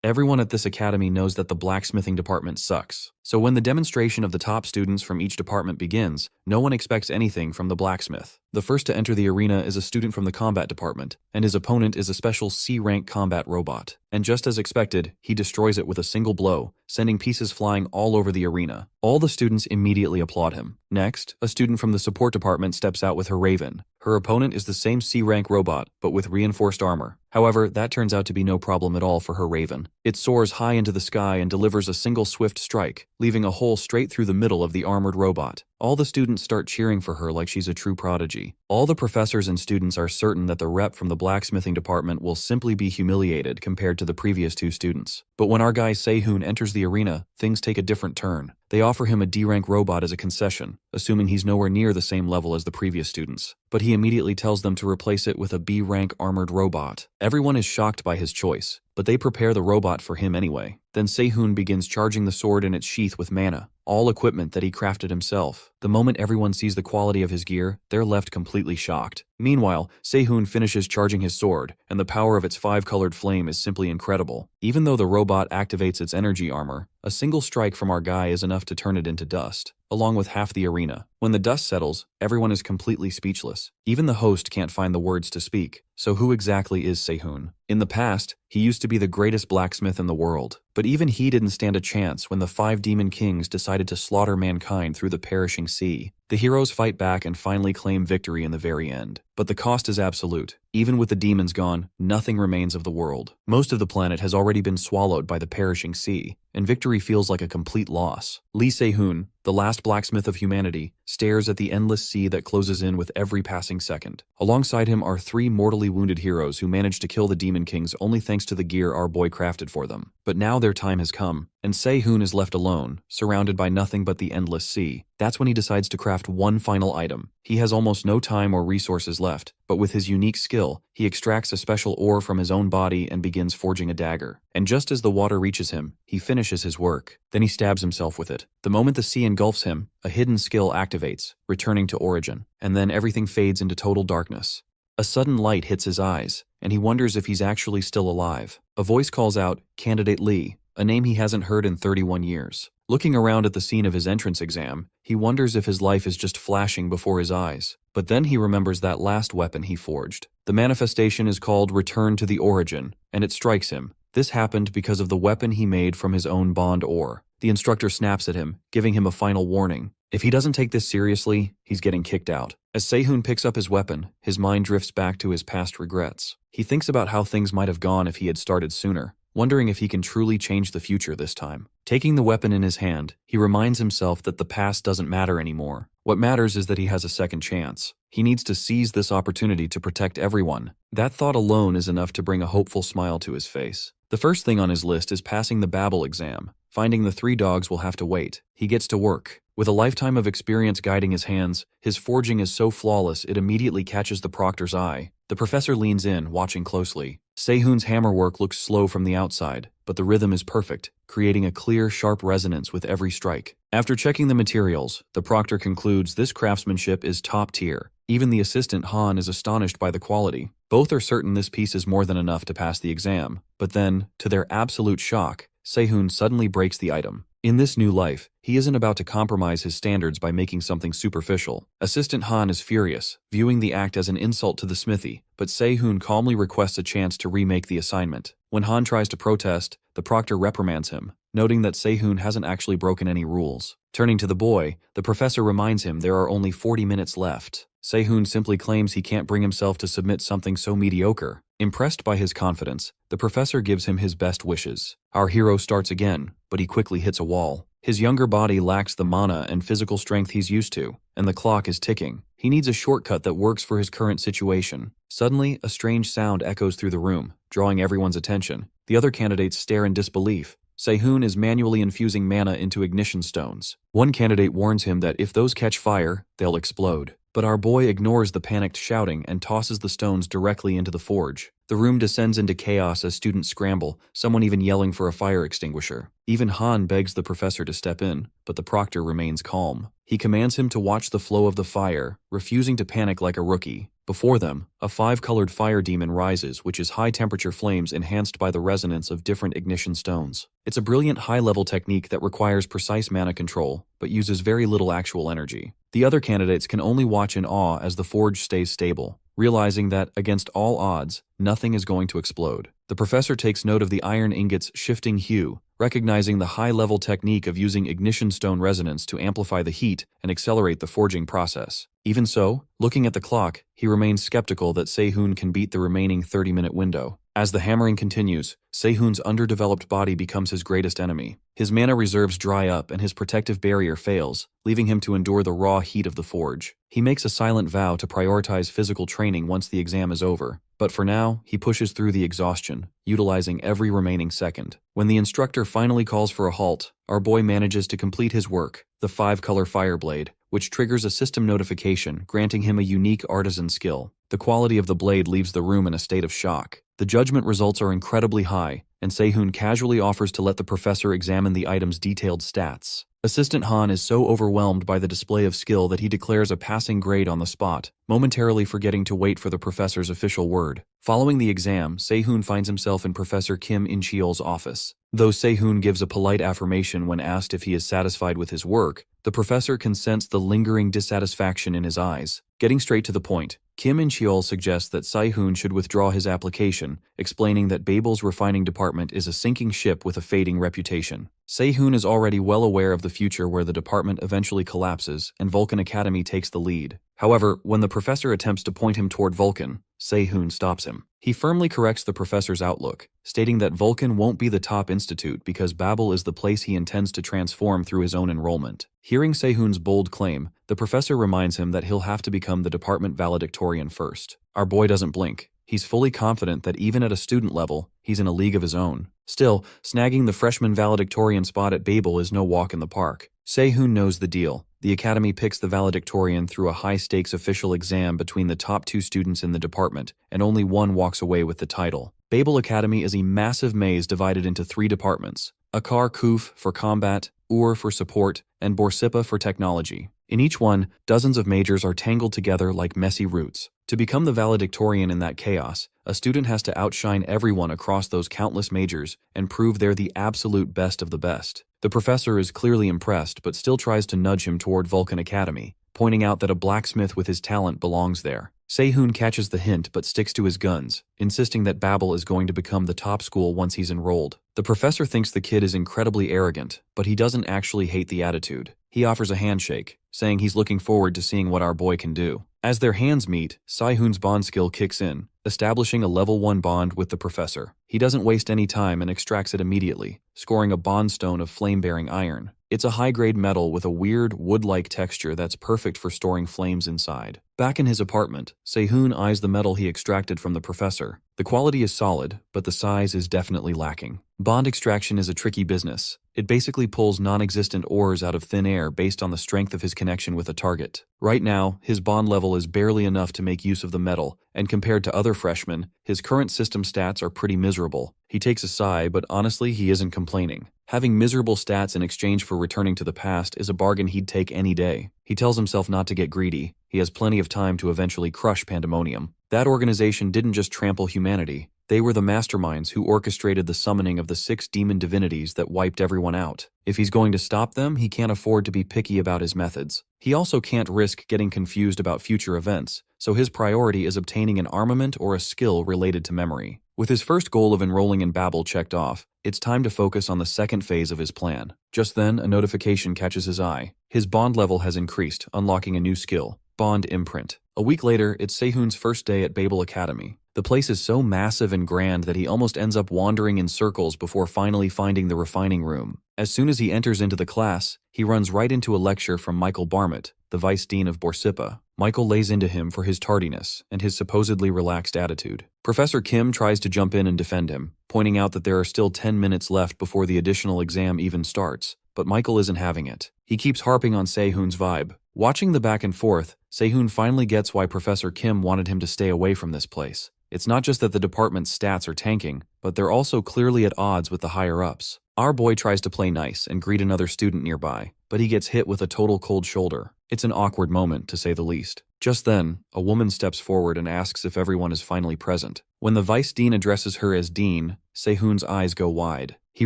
Everyone at this academy knows that the blacksmithing department sucks. So when the demonstration of the top students from each department begins, no one expects anything from the blacksmith. The first to enter the arena is a student from the combat department, and his opponent is a special C-rank combat robot. And just as expected, he destroys it with a single blow, sending pieces flying all over the arena. All the students immediately applaud him. Next, a student from the support department steps out with her Raven. Her opponent is the same C-rank robot, but with reinforced armor. However, that turns out to be no problem at all for her Raven. It soars high into the sky and delivers a single swift strike, leaving a hole straight through the middle of the armored robot. All the students start cheering for her like she's a true prodigy. All the professors and students are certain that the rep from the blacksmithing department will simply be humiliated compared to the previous two students. But when our guy Sehoon enters the arena, things take a different turn. They offer him a D-rank robot as a concession, assuming he's nowhere near the same level as the previous students. But he immediately tells them to replace it with a B-rank armored robot. Everyone is shocked by his choice, but they prepare the robot for him anyway. Then Sehoon begins charging the sword in its sheath with mana, all equipment that he crafted himself. The moment everyone sees the quality of his gear, they're left completely shocked. Meanwhile, Sehoon finishes charging his sword, and the power of its five-colored flame is simply incredible. Even though the robot activates its energy armor, a single strike from our guy is enough to turn it into dust, along with half the arena. When the dust settles, everyone is completely speechless. Even the host can't find the words to speak. So who exactly is Sehoon? In the past, he used to be the greatest blacksmith in the world, but even he didn't stand a chance when the 5 demon kings decided to slaughter mankind through the perishing sea. The heroes fight back and finally claim victory in the very end. But the cost is absolute. Even with the demons gone, nothing remains of the world. Most of the planet has already been swallowed by the perishing sea, and victory feels like a complete loss. Lee Sehoon, the last blacksmith of humanity, stares at the endless sea that closes in with every passing second. Alongside him are 3 mortally wounded heroes who managed to kill the demon kings only thanks to the gear our boy crafted for them. But now their time has come, and Sehoon is left alone, surrounded by nothing but the endless sea. That's when he decides to craft one final item. He has almost no time or resources left, but with his unique skill, he extracts a special ore from his own body and begins forging a dagger. And just as the water reaches him, he finishes his work. Then he stabs himself with it. The moment the sea engulfs him, a hidden skill activates, returning to origin, and then everything fades into total darkness. A sudden light hits his eyes, and he wonders if he's actually still alive. A voice calls out, "Candidate Lee," a name he hasn't heard in 31 years. Looking around at the scene of his entrance exam, he wonders if his life is just flashing before his eyes. But then he remembers that last weapon he forged. The manifestation is called Return to the Origin, and it strikes him. This happened because of the weapon he made from his own bond ore. The instructor snaps at him, giving him a final warning. If he doesn't take this seriously, he's getting kicked out. As Sehoon picks up his weapon, his mind drifts back to his past regrets. He thinks about how things might have gone if he had started sooner, wondering if he can truly change the future this time. Taking the weapon in his hand, he reminds himself that the past doesn't matter anymore. What matters is that he has a second chance. He needs to seize this opportunity to protect everyone. That thought alone is enough to bring a hopeful smile to his face. The first thing on his list is passing the Babel exam. Finding the 3 dogs will have to wait. He gets to work. With a lifetime of experience guiding his hands, his forging is so flawless it immediately catches the proctor's eye. The professor leans in, watching closely. Sehoon's hammerwork looks slow from the outside, but the rhythm is perfect, creating a clear, sharp resonance with every strike. After checking the materials, the proctor concludes this craftsmanship is top tier. Even the assistant Han is astonished by the quality. Both are certain this piece is more than enough to pass the exam. But then, to their absolute shock, Sehoon suddenly breaks the item. In this new life, he isn't about to compromise his standards by making something superficial. Assistant Han is furious, viewing the act as an insult to the smithy, but Sehoon calmly requests a chance to remake the assignment. When Han tries to protest, the proctor reprimands him, noting that Sehoon hasn't actually broken any rules. Turning to the boy, the professor reminds him there are only 40 minutes left. Sehoon simply claims he can't bring himself to submit something so mediocre. Impressed by his confidence, the professor gives him his best wishes. Our hero starts again, but he quickly hits a wall. His younger body lacks the mana and physical strength he's used to, and the clock is ticking. He needs a shortcut that works for his current situation. Suddenly, a strange sound echoes through the room, drawing everyone's attention. The other candidates stare in disbelief. Sehoon is manually infusing mana into ignition stones. One candidate warns him that if those catch fire, they'll explode. But our boy ignores the panicked shouting and tosses the stones directly into the forge. The room descends into chaos as students scramble, someone even yelling for a fire extinguisher. Even Han begs the professor to step in, but the proctor remains calm. He commands him to watch the flow of the fire, refusing to panic like a rookie. Before them, a 5-colored fire demon rises, which is high-temperature flames enhanced by the resonance of different ignition stones. It's a brilliant high-level technique that requires precise mana control, but uses very little actual energy. The other candidates can only watch in awe as the forge stays stable, realizing that, against all odds, nothing is going to explode. The professor takes note of the iron ingot's shifting hue, recognizing the high-level technique of using ignition stone resonance to amplify the heat and accelerate the forging process. Even so, looking at the clock, he remains skeptical that Sehoon can beat the remaining 30-minute window. As the hammering continues, Sehoon's underdeveloped body becomes his greatest enemy. His mana reserves dry up and his protective barrier fails, leaving him to endure the raw heat of the forge. He makes a silent vow to prioritize physical training once the exam is over, but for now, he pushes through the exhaustion, utilizing every remaining second. When the instructor finally calls for a halt, our boy manages to complete his work, the 5-color Fireblade, which triggers a system notification granting him a unique artisan skill. The quality of the blade leaves the room in a state of shock. The judgment results are incredibly high, and Sehoon casually offers to let the professor examine the item's detailed stats. Assistant Han is so overwhelmed by the display of skill that he declares a passing grade on the spot, momentarily forgetting to wait for the professor's official word. Following the exam, Sehoon finds himself in Professor Kim In-cheol's office. Though Sehoon gives a polite affirmation when asked if he is satisfied with his work, the professor can sense the lingering dissatisfaction in his eyes. Getting straight to the point, Kim In-cheol suggests that Sehoon should withdraw his application, explaining that Babel's refining department is a sinking ship with a fading reputation. Sehoon is already well aware of the future where the department eventually collapses and Vulcan Academy takes the lead. However, when the professor attempts to point him toward Vulcan, Sehoon stops him. He firmly corrects the professor's outlook, stating that Vulcan won't be the top institute because Babel is the place he intends to transform through his own enrollment. Hearing Sehoon's bold claim, the professor reminds him that he'll have to become the department valedictorian first. Our boy doesn't blink. He's fully confident that even at a student level, he's in a league of his own. Still, snagging the freshman valedictorian spot at Babel is no walk in the park. Sehoon knows the deal. The academy picks the valedictorian through a high-stakes official exam between the top 2 students in the department, and only one walks away with the title. Babel Academy is a massive maze divided into 3 departments: Akar Kuf for combat, Ur for support, and Borsippa for technology. In each one, dozens of majors are tangled together like messy roots. To become the valedictorian in that chaos, a student has to outshine everyone across those countless majors and prove they're the absolute best of the best. The professor is clearly impressed but still tries to nudge him toward Vulcan Academy, pointing out that a blacksmith with his talent belongs there. Sehoon catches the hint but sticks to his guns, insisting that Babel is going to become the top school once he's enrolled. The professor thinks the kid is incredibly arrogant, but he doesn't actually hate the attitude. He offers a handshake, saying he's looking forward to seeing what our boy can do. As their hands meet, Sehoon's bond skill kicks in, establishing a level 1 bond with the professor. He doesn't waste any time and extracts it immediately, scoring a bond stone of flame-bearing iron. It's a high-grade metal with a weird, wood-like texture that's perfect for storing flames inside. Back in his apartment, Sehoon eyes the metal he extracted from the professor. The quality is solid, but the size is definitely lacking. Bond extraction is a tricky business. It basically pulls non-existent ores out of thin air based on the strength of his connection with a target. Right now, his bond level is barely enough to make use of the metal, and compared to other freshmen, his current system stats are pretty miserable. He takes a sigh, but honestly, he isn't complaining. Having miserable stats in exchange for returning to the past is a bargain he'd take any day. He tells himself not to get greedy. He has plenty of time to eventually crush Pandemonium. That organization didn't just trample humanity. They were the masterminds who orchestrated the summoning of the 6 demon divinities that wiped everyone out. If he's going to stop them, he can't afford to be picky about his methods. He also can't risk getting confused about future events, so his priority is obtaining an armament or a skill related to memory. With his first goal of enrolling in Babel checked off, it's time to focus on the second phase of his plan. Just then, a notification catches his eye. His bond level has increased, unlocking a new skill, Bond Imprint. A week later, it's Sehoon's first day at Babel Academy. The place is so massive and grand that he almost ends up wandering in circles before finally finding the refining room. As soon as he enters into the class, he runs right into a lecture from Michael Barmet, the vice dean of Borsippa. Michael lays into him for his tardiness and his supposedly relaxed attitude. Professor Kim tries to jump in and defend him, pointing out that there are still 10 minutes left before the additional exam even starts, but Michael isn't having it. He keeps harping on Sehoon's vibe. Watching the back and forth, Sehoon finally gets why Professor Kim wanted him to stay away from this place. It's not just that the department's stats are tanking, but they're also clearly at odds with the higher-ups. Our boy tries to play nice and greet another student nearby, but he gets hit with a total cold shoulder. It's an awkward moment, to say the least. Just then, a woman steps forward and asks if everyone is finally present. When the vice dean addresses her as Dean, Sehoon's eyes go wide. He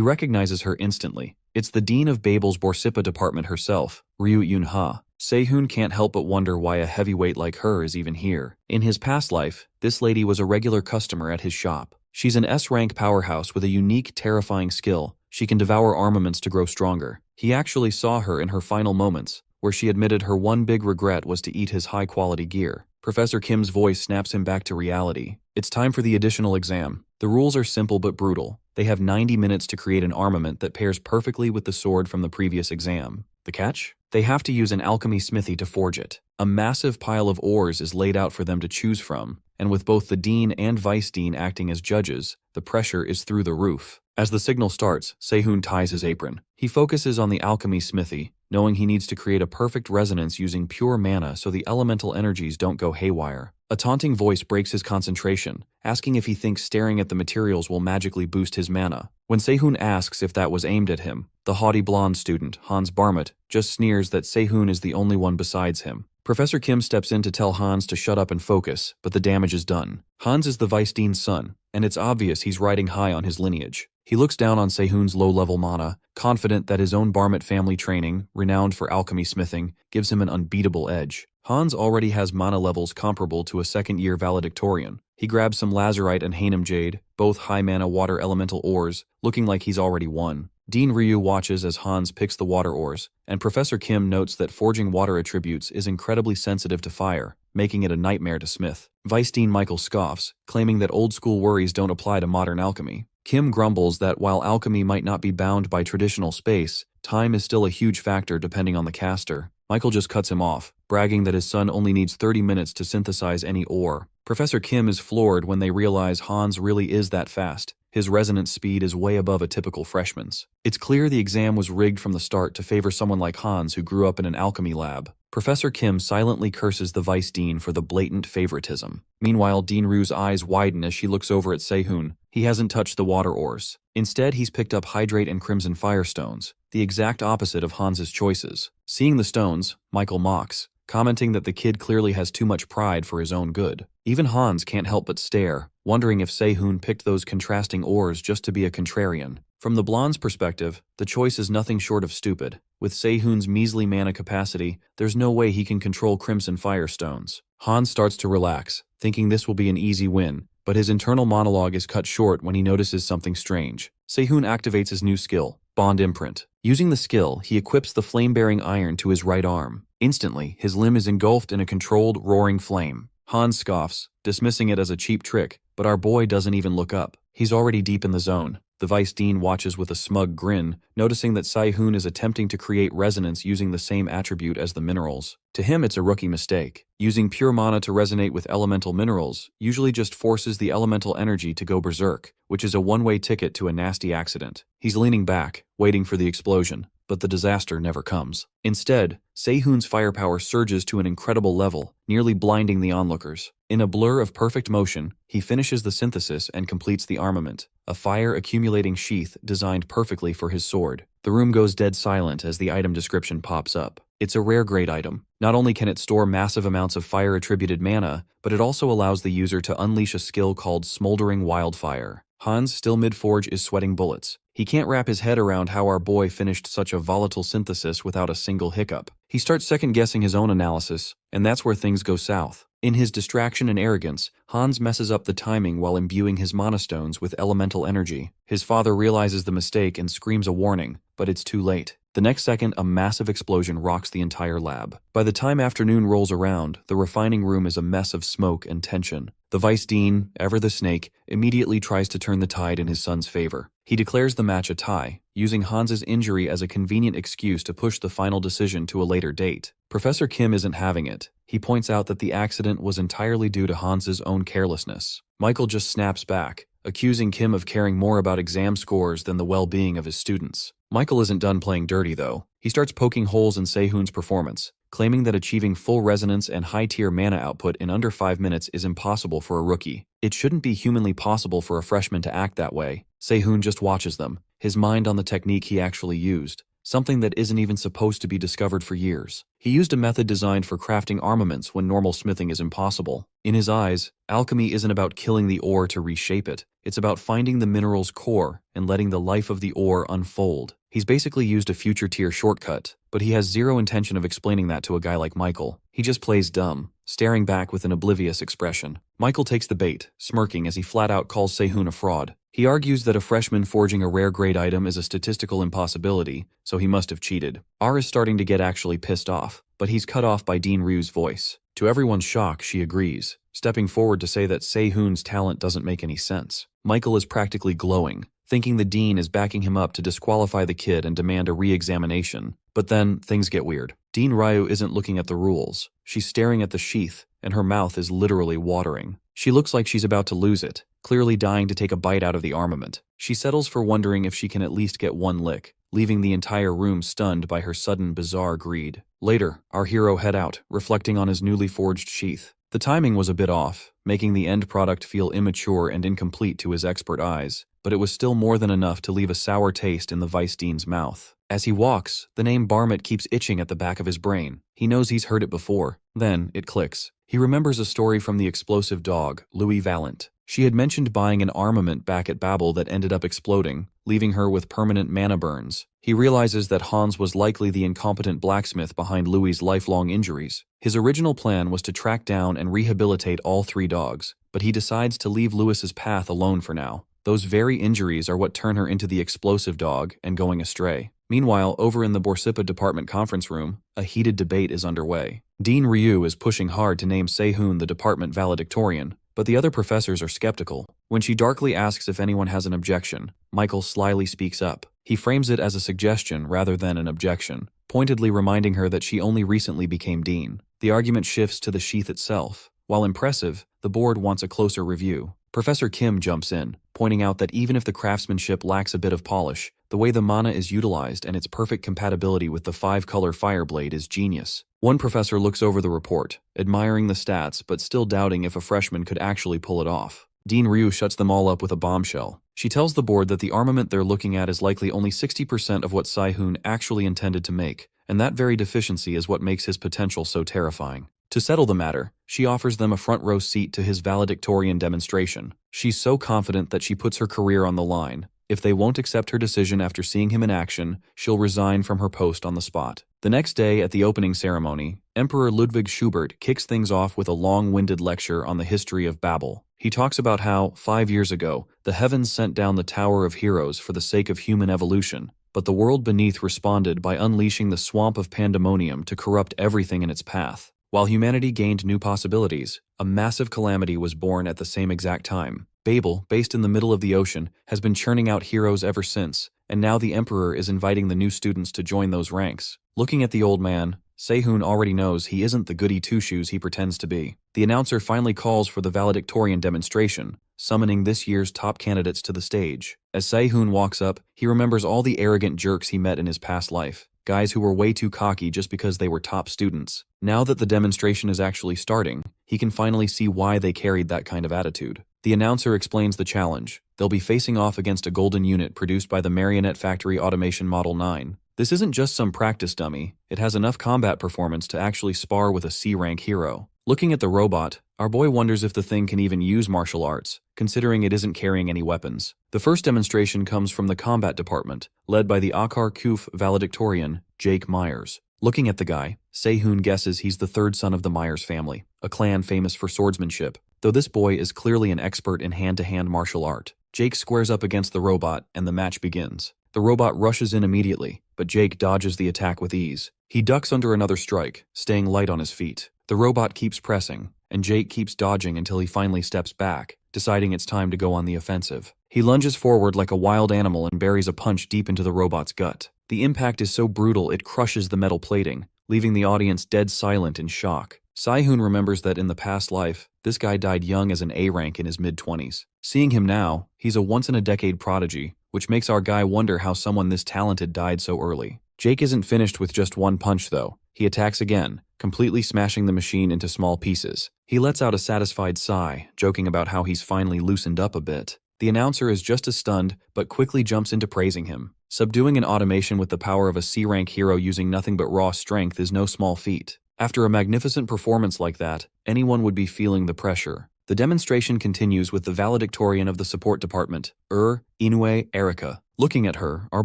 recognizes her instantly. It's the dean of Babel's Borsippa department herself, Ryu Yunha. Sehoon can't help but wonder why a heavyweight like her is even here. In his past life, this lady was a regular customer at his shop. She's an S-rank powerhouse with a unique, terrifying skill. She can devour armaments to grow stronger. He actually saw her in her final moments, where she admitted her one big regret was to eat his high-quality gear. Professor Kim's voice snaps him back to reality. It's time for the additional exam. The rules are simple but brutal. They have 90 minutes to create an armament that pairs perfectly with the sword from the previous exam. The catch? They have to use an alchemy smithy to forge it. A massive pile of ores is laid out for them to choose from, and with both the dean and vice dean acting as judges, the pressure is through the roof. As the signal starts, Sehoon ties his apron. He focuses on the alchemy smithy, knowing he needs to create a perfect resonance using pure mana so the elemental energies don't go haywire. A taunting voice breaks his concentration, asking if he thinks staring at the materials will magically boost his mana. When Sehoon asks if that was aimed at him, the haughty blonde student, Hans Barmet, just sneers that Sehoon is the only one besides him. Professor Kim steps in to tell Hans to shut up and focus, but the damage is done. Hans is the vice dean's son, and it's obvious he's riding high on his lineage. He looks down on Sehoon's low-level mana, confident that his own Barmet family training, renowned for alchemy smithing, gives him an unbeatable edge. Hans already has mana levels comparable to a second-year valedictorian. He grabs some lazurite and Hainam jade, both high-mana water elemental ores, looking like he's already won. Dean Ryu watches as Hans picks the water ores, and Professor Kim notes that forging water attributes is incredibly sensitive to fire, making it a nightmare to smith. Vice Dean Michael scoffs, claiming that old-school worries don't apply to modern alchemy. Kim grumbles that while alchemy might not be bound by traditional space, time is still a huge factor depending on the caster. Michael just cuts him off, bragging that his son only needs 30 minutes to synthesize any ore. Professor Kim is floored when they realize Hans really is that fast. His resonance speed is way above a typical freshman's. It's clear the exam was rigged from the start to favor someone like Hans who grew up in an alchemy lab. Professor Kim silently curses the vice dean for the blatant favoritism. Meanwhile, Dean Ryu's eyes widen as she looks over at Sehoon. He hasn't touched the water ores. Instead, he's picked up hydrate and crimson firestones, the exact opposite of Hans's choices. Seeing the stones, Michael mocks, commenting that the kid clearly has too much pride for his own good. Even Hans can't help but stare, wondering if Sehoon picked those contrasting ores just to be a contrarian. From the blonde's perspective, the choice is nothing short of stupid. With Sehoon's measly mana capacity, there's no way he can control crimson firestones. Hans starts to relax, thinking this will be an easy win, but his internal monologue is cut short when he notices something strange. Sehoon activates his new skill, Bond Imprint. Using the skill, he equips the flame-bearing iron to his right arm. Instantly, his limb is engulfed in a controlled, roaring flame. Hans scoffs, dismissing it as a cheap trick, but our boy doesn't even look up. He's already deep in the zone. The vice dean watches with a smug grin, noticing that Sehoon is attempting to create resonance using the same attribute as the minerals. To him, it's a rookie mistake. Using pure mana to resonate with elemental minerals usually just forces the elemental energy to go berserk, which is a one-way ticket to a nasty accident. He's leaning back, waiting for the explosion, but the disaster never comes. Instead, Sehoon's firepower surges to an incredible level, nearly blinding the onlookers. In a blur of perfect motion, he finishes the synthesis and completes the armament, a fire-accumulating sheath designed perfectly for his sword. The room goes dead silent as the item description pops up. It's a rare grade item. Not only can it store massive amounts of fire-attributed mana, but it also allows the user to unleash a skill called Smoldering Wildfire. Hans, still mid-forge, is sweating bullets. He can't wrap his head around how our boy finished such a volatile synthesis without a single hiccup. He starts second-guessing his own analysis, and that's where things go south. In his distraction and arrogance, Hans messes up the timing while imbuing his mana stones with elemental energy. His father realizes the mistake and screams a warning, but it's too late. The next second, a massive explosion rocks the entire lab. By the time afternoon rolls around, the refining room is a mess of smoke and tension. The vice dean, ever the snake, immediately tries to turn the tide in his son's favor. He declares the match a tie, using Hans's injury as a convenient excuse to push the final decision to a later date. Professor Kim isn't having it. He points out that the accident was entirely due to Hans's own carelessness. Michael just snaps back, accusing Kim of caring more about exam scores than the well-being of his students. Michael isn't done playing dirty, though. He starts poking holes in Sehoon's performance, claiming that achieving full resonance and high-tier mana output in under 5 minutes is impossible for a rookie. It shouldn't be humanly possible for a freshman to act that way. Sehoon just watches them, his mind on the technique he actually used. something that isn't even supposed to be discovered for years. He used a method designed for crafting armaments when normal smithing is impossible. In his eyes, alchemy isn't about killing the ore to reshape it. It's about finding the mineral's core and letting the life of the ore unfold. He's basically used a future-tier shortcut, but he has zero intention of explaining that to a guy like Michael. He just plays dumb, staring back with an oblivious expression. Michael takes the bait, smirking as he flat-out calls Sehoon a fraud. He argues that a freshman forging a rare-grade item is a statistical impossibility, so he must have cheated. R is starting to get actually pissed off, but he's cut off by Dean Ryu's voice. To everyone's shock, she agrees, stepping forward to say that Sehoon's talent doesn't make any sense. Michael is practically glowing, thinking the dean is backing him up to disqualify the kid and demand a re-examination. But then, things get weird. Dean Ryu isn't looking at the rules. She's staring at the sheath, and her mouth is literally watering. She looks like she's about to lose it, clearly dying to take a bite out of the armament. She settles for wondering if she can at least get one lick, leaving the entire room stunned by her sudden bizarre greed. Later, our hero head out, reflecting on his newly forged sheath. The timing was a bit off, making the end product feel immature and incomplete to his expert eyes, but it was still more than enough to leave a sour taste in the vice dean's mouth. As he walks, the name Barmet keeps itching at the back of his brain. He knows he's heard it before. Then, it clicks. He remembers a story from the explosive dog, Louis Valent. She had mentioned buying an armament back at Babel that ended up exploding, leaving her with permanent mana burns. He realizes that Hans was likely the incompetent blacksmith behind Louis's lifelong injuries. His original plan was to track down and rehabilitate all three dogs, but he decides to leave Louis's path alone for now. Those very injuries are what turn her into the explosive dog and going astray. Meanwhile, over in the Borsippa department conference room, a heated debate is underway. Dean Ryu is pushing hard to name Sehoon the department valedictorian, but the other professors are skeptical. When she darkly asks if anyone has an objection, Michael slyly speaks up. He frames it as a suggestion rather than an objection, pointedly reminding her that she only recently became dean. The argument shifts to the sheath itself. While impressive, the board wants a closer review. Professor Kim jumps in, pointing out that even if the craftsmanship lacks a bit of polish, the way the mana is utilized and its perfect compatibility with the 5-color fireblade is genius. One professor looks over the report, admiring the stats but still doubting if a freshman could actually pull it off. Dean Ryu shuts them all up with a bombshell. She tells the board that the armament they're looking at is likely only 60% of what Sehoon actually intended to make, and that very deficiency is what makes his potential so terrifying. To settle the matter, she offers them a front-row seat to his valedictorian demonstration. She's so confident that she puts her career on the line. If they won't accept her decision after seeing him in action, she'll resign from her post on the spot. The next day, at the opening ceremony, Emperor Ludwig Schubert kicks things off with a long-winded lecture on the history of Babel. He talks about how, 5 years ago, the heavens sent down the Tower of Heroes for the sake of human evolution, but the world beneath responded by unleashing the swamp of pandemonium to corrupt everything in its path. While humanity gained new possibilities, a massive calamity was born at the same exact time. Babel, based in the middle of the ocean, has been churning out heroes ever since, and now the Emperor is inviting the new students to join those ranks. Looking at the old man, Sehoon already knows he isn't the goody two-shoes he pretends to be. The announcer finally calls for the valedictorian demonstration, summoning this year's top candidates to the stage. As Sehoon walks up, he remembers all the arrogant jerks he met in his past life. Guys who were way too cocky just because they were top students. Now that the demonstration is actually starting, he can finally see why they carried that kind of attitude. The announcer explains the challenge. They'll be facing off against a golden unit produced by the Marionette Factory Automation Model 9. This isn't just some practice dummy, it has enough combat performance to actually spar with a C-rank hero. Looking at the robot, our boy wonders if the thing can even use martial arts, considering it isn't carrying any weapons. The first demonstration comes from the combat department, led by the Akar Kuf valedictorian, Jake Myers. Looking at the guy, Sehoon guesses he's the third son of the Myers family, a clan famous for swordsmanship. Though this boy is clearly an expert in hand-to-hand martial art, Jake squares up against the robot and the match begins. The robot rushes in immediately, but Jake dodges the attack with ease. He ducks under another strike, staying light on his feet. The robot keeps pressing, and Jake keeps dodging until he finally steps back, deciding it's time to go on the offensive. He lunges forward like a wild animal and buries a punch deep into the robot's gut. The impact is so brutal it crushes the metal plating, leaving the audience dead silent in shock. Sehoon remembers that in the past life, this guy died young as an A rank in his mid-20s. Seeing him now, he's a once-in-a-decade prodigy, which makes our guy wonder how someone this talented died so early. Jake isn't finished with just one punch though. He attacks again, completely smashing the machine into small pieces. He lets out a satisfied sigh, joking about how he's finally loosened up a bit. The announcer is just as stunned, but quickly jumps into praising him. Subduing an automation with the power of a C-rank hero using nothing but raw strength is no small feat. After a magnificent performance like that, anyone would be feeling the pressure. The demonstration continues with the valedictorian of the support department, Inoue Erika. Looking at her, our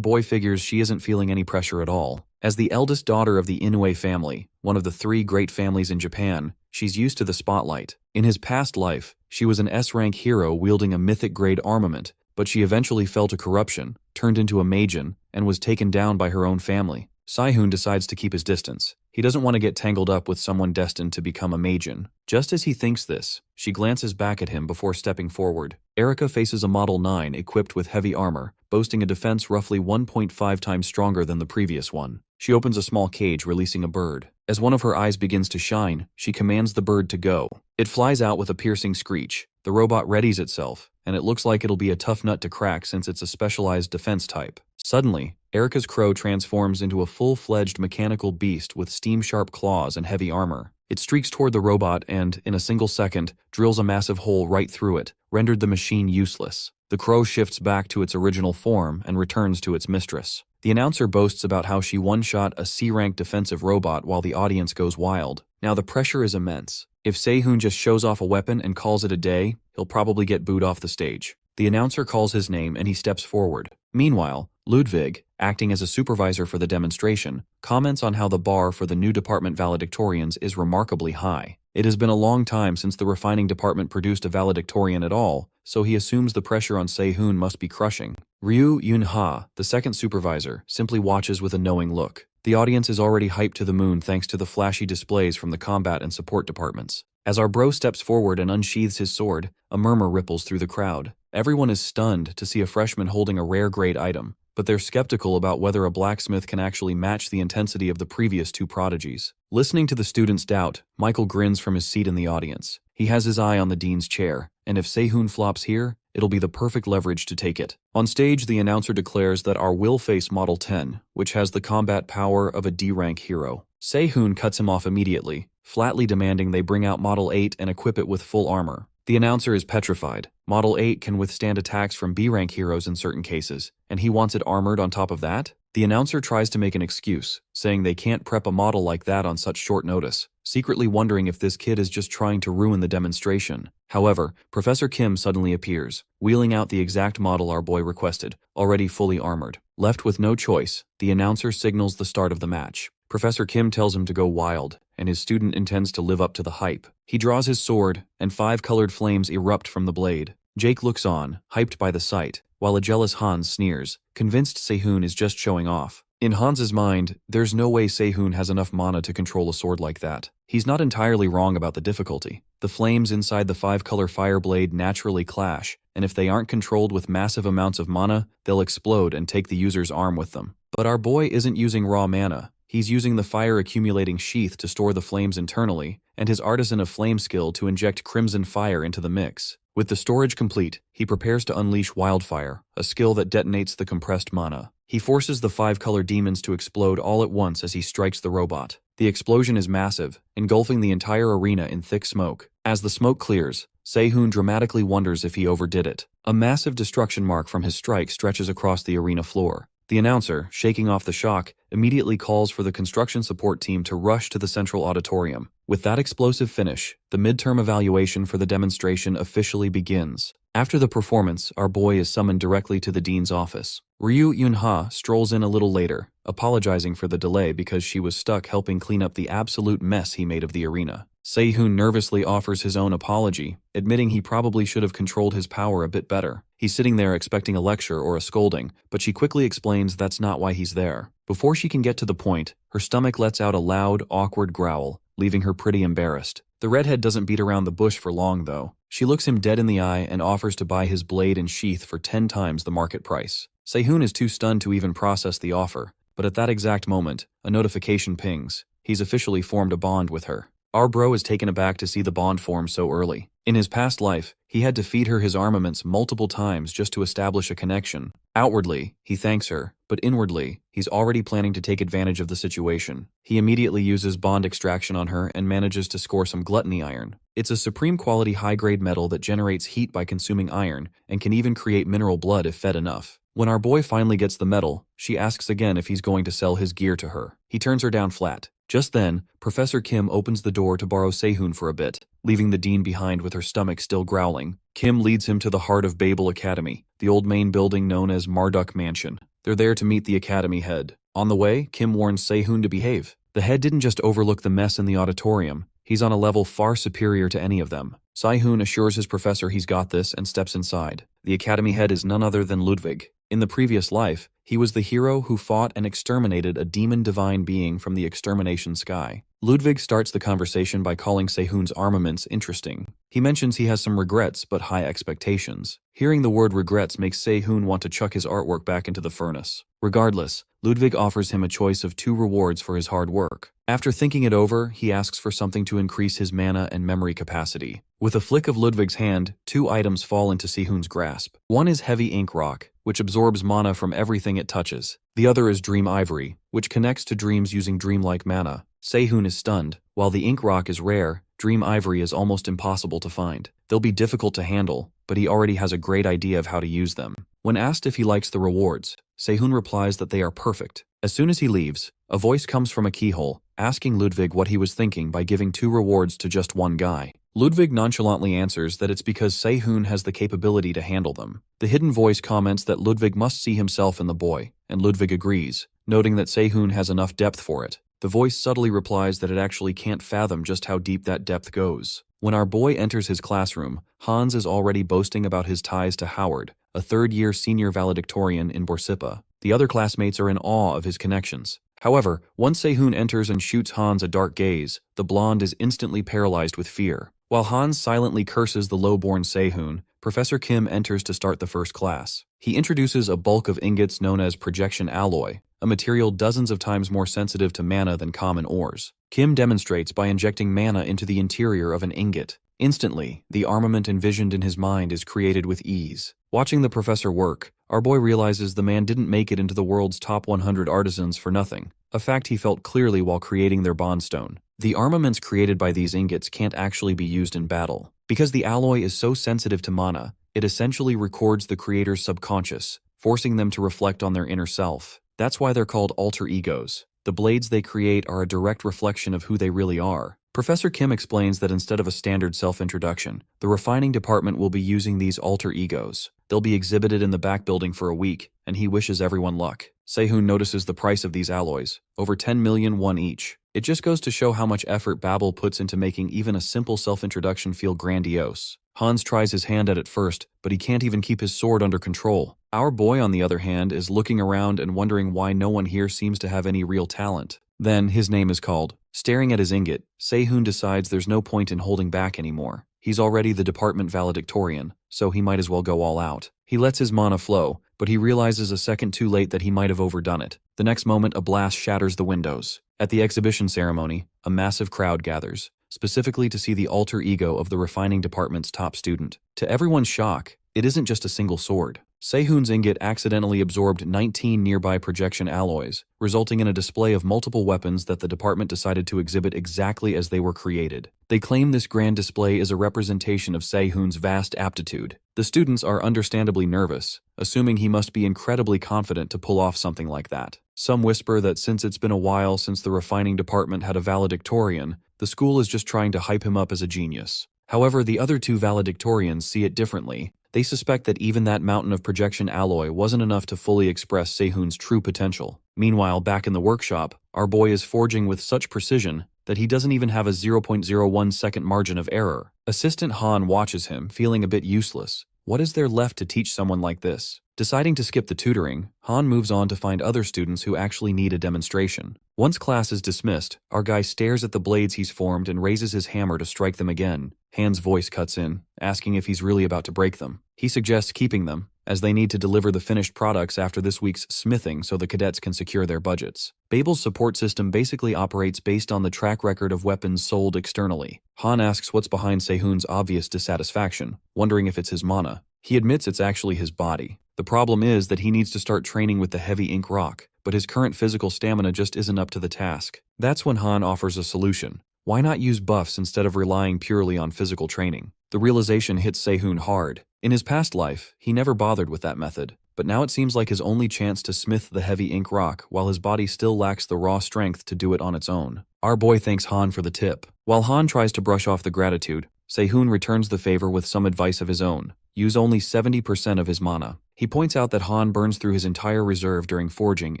boy figures she isn't feeling any pressure at all. As the eldest daughter of the Inoue family, one of the 3 great families in Japan, she's used to the spotlight. In his past life, she was an S-rank hero wielding a mythic-grade armament, but she eventually fell to corruption, turned into a magen, and was taken down by her own family. Sehoon decides to keep his distance. He doesn't want to get tangled up with someone destined to become a magen. Just as he thinks this, she glances back at him before stepping forward. Erika faces a Model 9 equipped with heavy armor, boasting a defense roughly 1.5 times stronger than the previous one. She opens a small cage, releasing a bird. As one of her eyes begins to shine, she commands the bird to go. It flies out with a piercing screech. The robot readies itself, and it looks like it'll be a tough nut to crack since it's a specialized defense type. Suddenly, Erika's crow transforms into a full-fledged mechanical beast with steam-sharp claws and heavy armor. It streaks toward the robot and, in a single second, drills a massive hole right through it, rendered the machine useless. The crow shifts back to its original form and returns to its mistress. The announcer boasts about how she one-shot a C-rank defensive robot while the audience goes wild. Now the pressure is immense. If Sehoon just shows off a weapon and calls it a day, he'll probably get booed off the stage. The announcer calls his name and he steps forward. Meanwhile, Ludwig, acting as a supervisor for the demonstration, comments on how the bar for the new department valedictorians is remarkably high. It has been a long time since the refining department produced a valedictorian at all, so he assumes the pressure on Sehoon must be crushing. Ryu Yunha, the second supervisor, simply watches with a knowing look. The audience is already hyped to the moon thanks to the flashy displays from the combat and support departments. As our bro steps forward and unsheathes his sword, a murmur ripples through the crowd. Everyone is stunned to see a freshman holding a rare grade item, but they're skeptical about whether a blacksmith can actually match the intensity of the previous 2 prodigies. Listening to the students' doubt, Michael grins from his seat in the audience. He has his eye on the dean's chair, and if Sehoon flops here, it'll be the perfect leverage to take it. On stage, the announcer declares that our will face Model 10, which has the combat power of a D-rank hero. Sehoon cuts him off immediately, flatly demanding they bring out Model 8 and equip it with full armor. The announcer is petrified. Model 8 can withstand attacks from B-rank heroes in certain cases, and he wants it armored on top of that? The announcer tries to make an excuse, saying they can't prep a model like that on such short notice, secretly wondering if this kid is just trying to ruin the demonstration. However, Professor Kim suddenly appears, wheeling out the exact model our boy requested, already fully armored. Left with no choice, the announcer signals the start of the match. Professor Kim tells him to go wild, and his student intends to live up to the hype. He draws his sword, and 5 colored flames erupt from the blade. Jake looks on, hyped by the sight, while a jealous Hans sneers, convinced Sehoon is just showing off. In Hans's mind, there's no way Sehoon has enough mana to control a sword like that. He's not entirely wrong about the difficulty. The flames inside the 5-color fire blade naturally clash, and if they aren't controlled with massive amounts of mana, they'll explode and take the user's arm with them. But our boy isn't using raw mana. He's using the fire-accumulating sheath to store the flames internally, and his Artisan of Flame skill to inject crimson fire into the mix. With the storage complete, he prepares to unleash Wildfire, a skill that detonates the compressed mana. He forces the 5-color demons to explode all at once as he strikes the robot. The explosion is massive, engulfing the entire arena in thick smoke. As the smoke clears, Sehoon dramatically wonders if he overdid it. A massive destruction mark from his strike stretches across the arena floor. The announcer, shaking off the shock, immediately calls for the construction support team to rush to the central auditorium. With that explosive finish, the midterm evaluation for the demonstration officially begins. After the performance, our boy is summoned directly to the dean's office. Ryu Yunha strolls in a little later, apologizing for the delay because she was stuck helping clean up the absolute mess he made of the arena. Sehoon nervously offers his own apology, admitting he probably should have controlled his power a bit better. He's sitting there expecting a lecture or a scolding, but she quickly explains that's not why he's there. Before she can get to the point, her stomach lets out a loud, awkward growl, leaving her pretty embarrassed. The redhead doesn't beat around the bush for long, though. She looks him dead in the eye and offers to buy his blade and sheath for 10 times the market price. Sehoon is too stunned to even process the offer, but at that exact moment, a notification pings. He's officially formed a bond with her. Our bro is taken aback to see the bond form so early. In his past life, he had to feed her his armaments multiple times just to establish a connection. Outwardly, he thanks her, but inwardly, he's already planning to take advantage of the situation. He immediately uses bond extraction on her and manages to score some gluttony iron. It's a supreme quality high-grade metal that generates heat by consuming iron and can even create mineral blood if fed enough. When our boy finally gets the medal, she asks again if he's going to sell his gear to her. He turns her down flat. Just then, Professor Kim opens the door to borrow Sehoon for a bit, leaving the dean behind with her stomach still growling. Kim leads him to the heart of Babel Academy, the old main building known as Marduk Mansion. They're there to meet the academy head. On the way, Kim warns Sehoon to behave. The head didn't just overlook the mess in the auditorium, he's on a level far superior to any of them. Sehoon assures his professor he's got this and steps inside. The academy head is none other than Ludwig. In the previous life, he was the hero who fought and exterminated a demon divine being from the extermination sky. Ludwig starts the conversation by calling Sehoon's armaments interesting. He mentions he has some regrets but high expectations. Hearing the word regrets makes Sehoon want to chuck his artwork back into the furnace. Regardless, Ludwig offers him a choice of 2 rewards for his hard work. After thinking it over, he asks for something to increase his mana and memory capacity. With a flick of Ludwig's hand, 2 items fall into Sehoon's grasp. One is heavy ink rock, which absorbs mana from everything it touches. The other is dream ivory, which connects to dreams using dreamlike mana. Sehoon is stunned. While the ink rock is rare, dream ivory is almost impossible to find. They'll be difficult to handle, but he already has a great idea of how to use them. When asked if he likes the rewards, Sehoon replies that they are perfect. As soon as he leaves, a voice comes from a keyhole, asking Ludwig what he was thinking by giving 2 rewards to just one guy. Ludwig nonchalantly answers that it's because Sehoon has the capability to handle them. The hidden voice comments that Ludwig must see himself in the boy, and Ludwig agrees, noting that Sehoon has enough depth for it. The voice subtly replies that it actually can't fathom just how deep that depth goes. When our boy enters his classroom, Hans is already boasting about his ties to Howard, a 3rd-year senior valedictorian in Borsippa. The other classmates are in awe of his connections. However, once Sehoon enters and shoots Hans a dark gaze, the blonde is instantly paralyzed with fear. While Hans silently curses the low-born Sehoon, Professor Kim enters to start the first class. He introduces a bulk of ingots known as projection alloy, a material dozens of times more sensitive to mana than common ores. Kim demonstrates by injecting mana into the interior of an ingot. Instantly, the armament envisioned in his mind is created with ease. Watching the professor work, our boy realizes the man didn't make it into the world's top 100 artisans for nothing, a fact he felt clearly while creating their bondstone. The armaments created by these ingots can't actually be used in battle. Because the alloy is so sensitive to mana, it essentially records the creator's subconscious, forcing them to reflect on their inner self. That's why they're called alter egos. The blades they create are a direct reflection of who they really are. Professor Kim explains that instead of a standard self-introduction, the refining department will be using these alter egos. They'll be exhibited in the back building for a week, and he wishes everyone luck. Sehoon notices the price of these alloys, over 10 million won each. It just goes to show how much effort Babel puts into making even a simple self-introduction feel grandiose. Hans tries his hand at it first, but he can't even keep his sword under control. Our boy, on the other hand, is looking around and wondering why no one here seems to have any real talent. Then his name is called. Staring at his ingot, Sehoon decides there's no point in holding back anymore. He's already the department valedictorian, so he might as well go all out. He lets his mana flow, but he realizes a second too late that he might have overdone it. The next moment, a blast shatters the windows. At the exhibition ceremony, a massive crowd gathers, specifically to see the alter ego of the refining department's top student. To everyone's shock, it isn't just a single sword. Sehoon's ingot accidentally absorbed 19 nearby projection alloys, resulting in a display of multiple weapons that the department decided to exhibit exactly as they were created. They claim this grand display is a representation of Sehoon's vast aptitude. The students are understandably nervous, assuming he must be incredibly confident to pull off something like that. Some whisper that since it's been a while since the refining department had a valedictorian, the school is just trying to hype him up as a genius. However, the other 2 valedictorians see it differently. They suspect that even that mountain of projection alloy wasn't enough to fully express Sehoon's true potential. Meanwhile, back in the workshop, our boy is forging with such precision that he doesn't even have a 0.01 second margin of error. Assistant Han watches him, feeling a bit useless. What is there left to teach someone like this? Deciding to skip the tutoring, Han moves on to find other students who actually need a demonstration. Once class is dismissed, our guy stares at the blades he's formed and raises his hammer to strike them again. Han's voice cuts in, asking if he's really about to break them. He suggests keeping them, as they need to deliver the finished products after this week's smithing so the cadets can secure their budgets. Babel's support system basically operates based on the track record of weapons sold externally. Han asks what's behind Sehoon's obvious dissatisfaction, wondering if it's his mana. He admits it's actually his body. The problem is that he needs to start training with the heavy ink rock, but his current physical stamina just isn't up to the task. That's when Han offers a solution. Why not use buffs instead of relying purely on physical training? The realization hits Sehoon hard. In his past life, he never bothered with that method. but now it seems like his only chance to smith the heavy ink rock while his body still lacks the raw strength to do it on its own. Our boy thanks Han for the tip. While Han tries to brush off the gratitude, Sehoon returns the favor with some advice of his own. Use only 70% of his mana. He points out that Han burns through his entire reserve during forging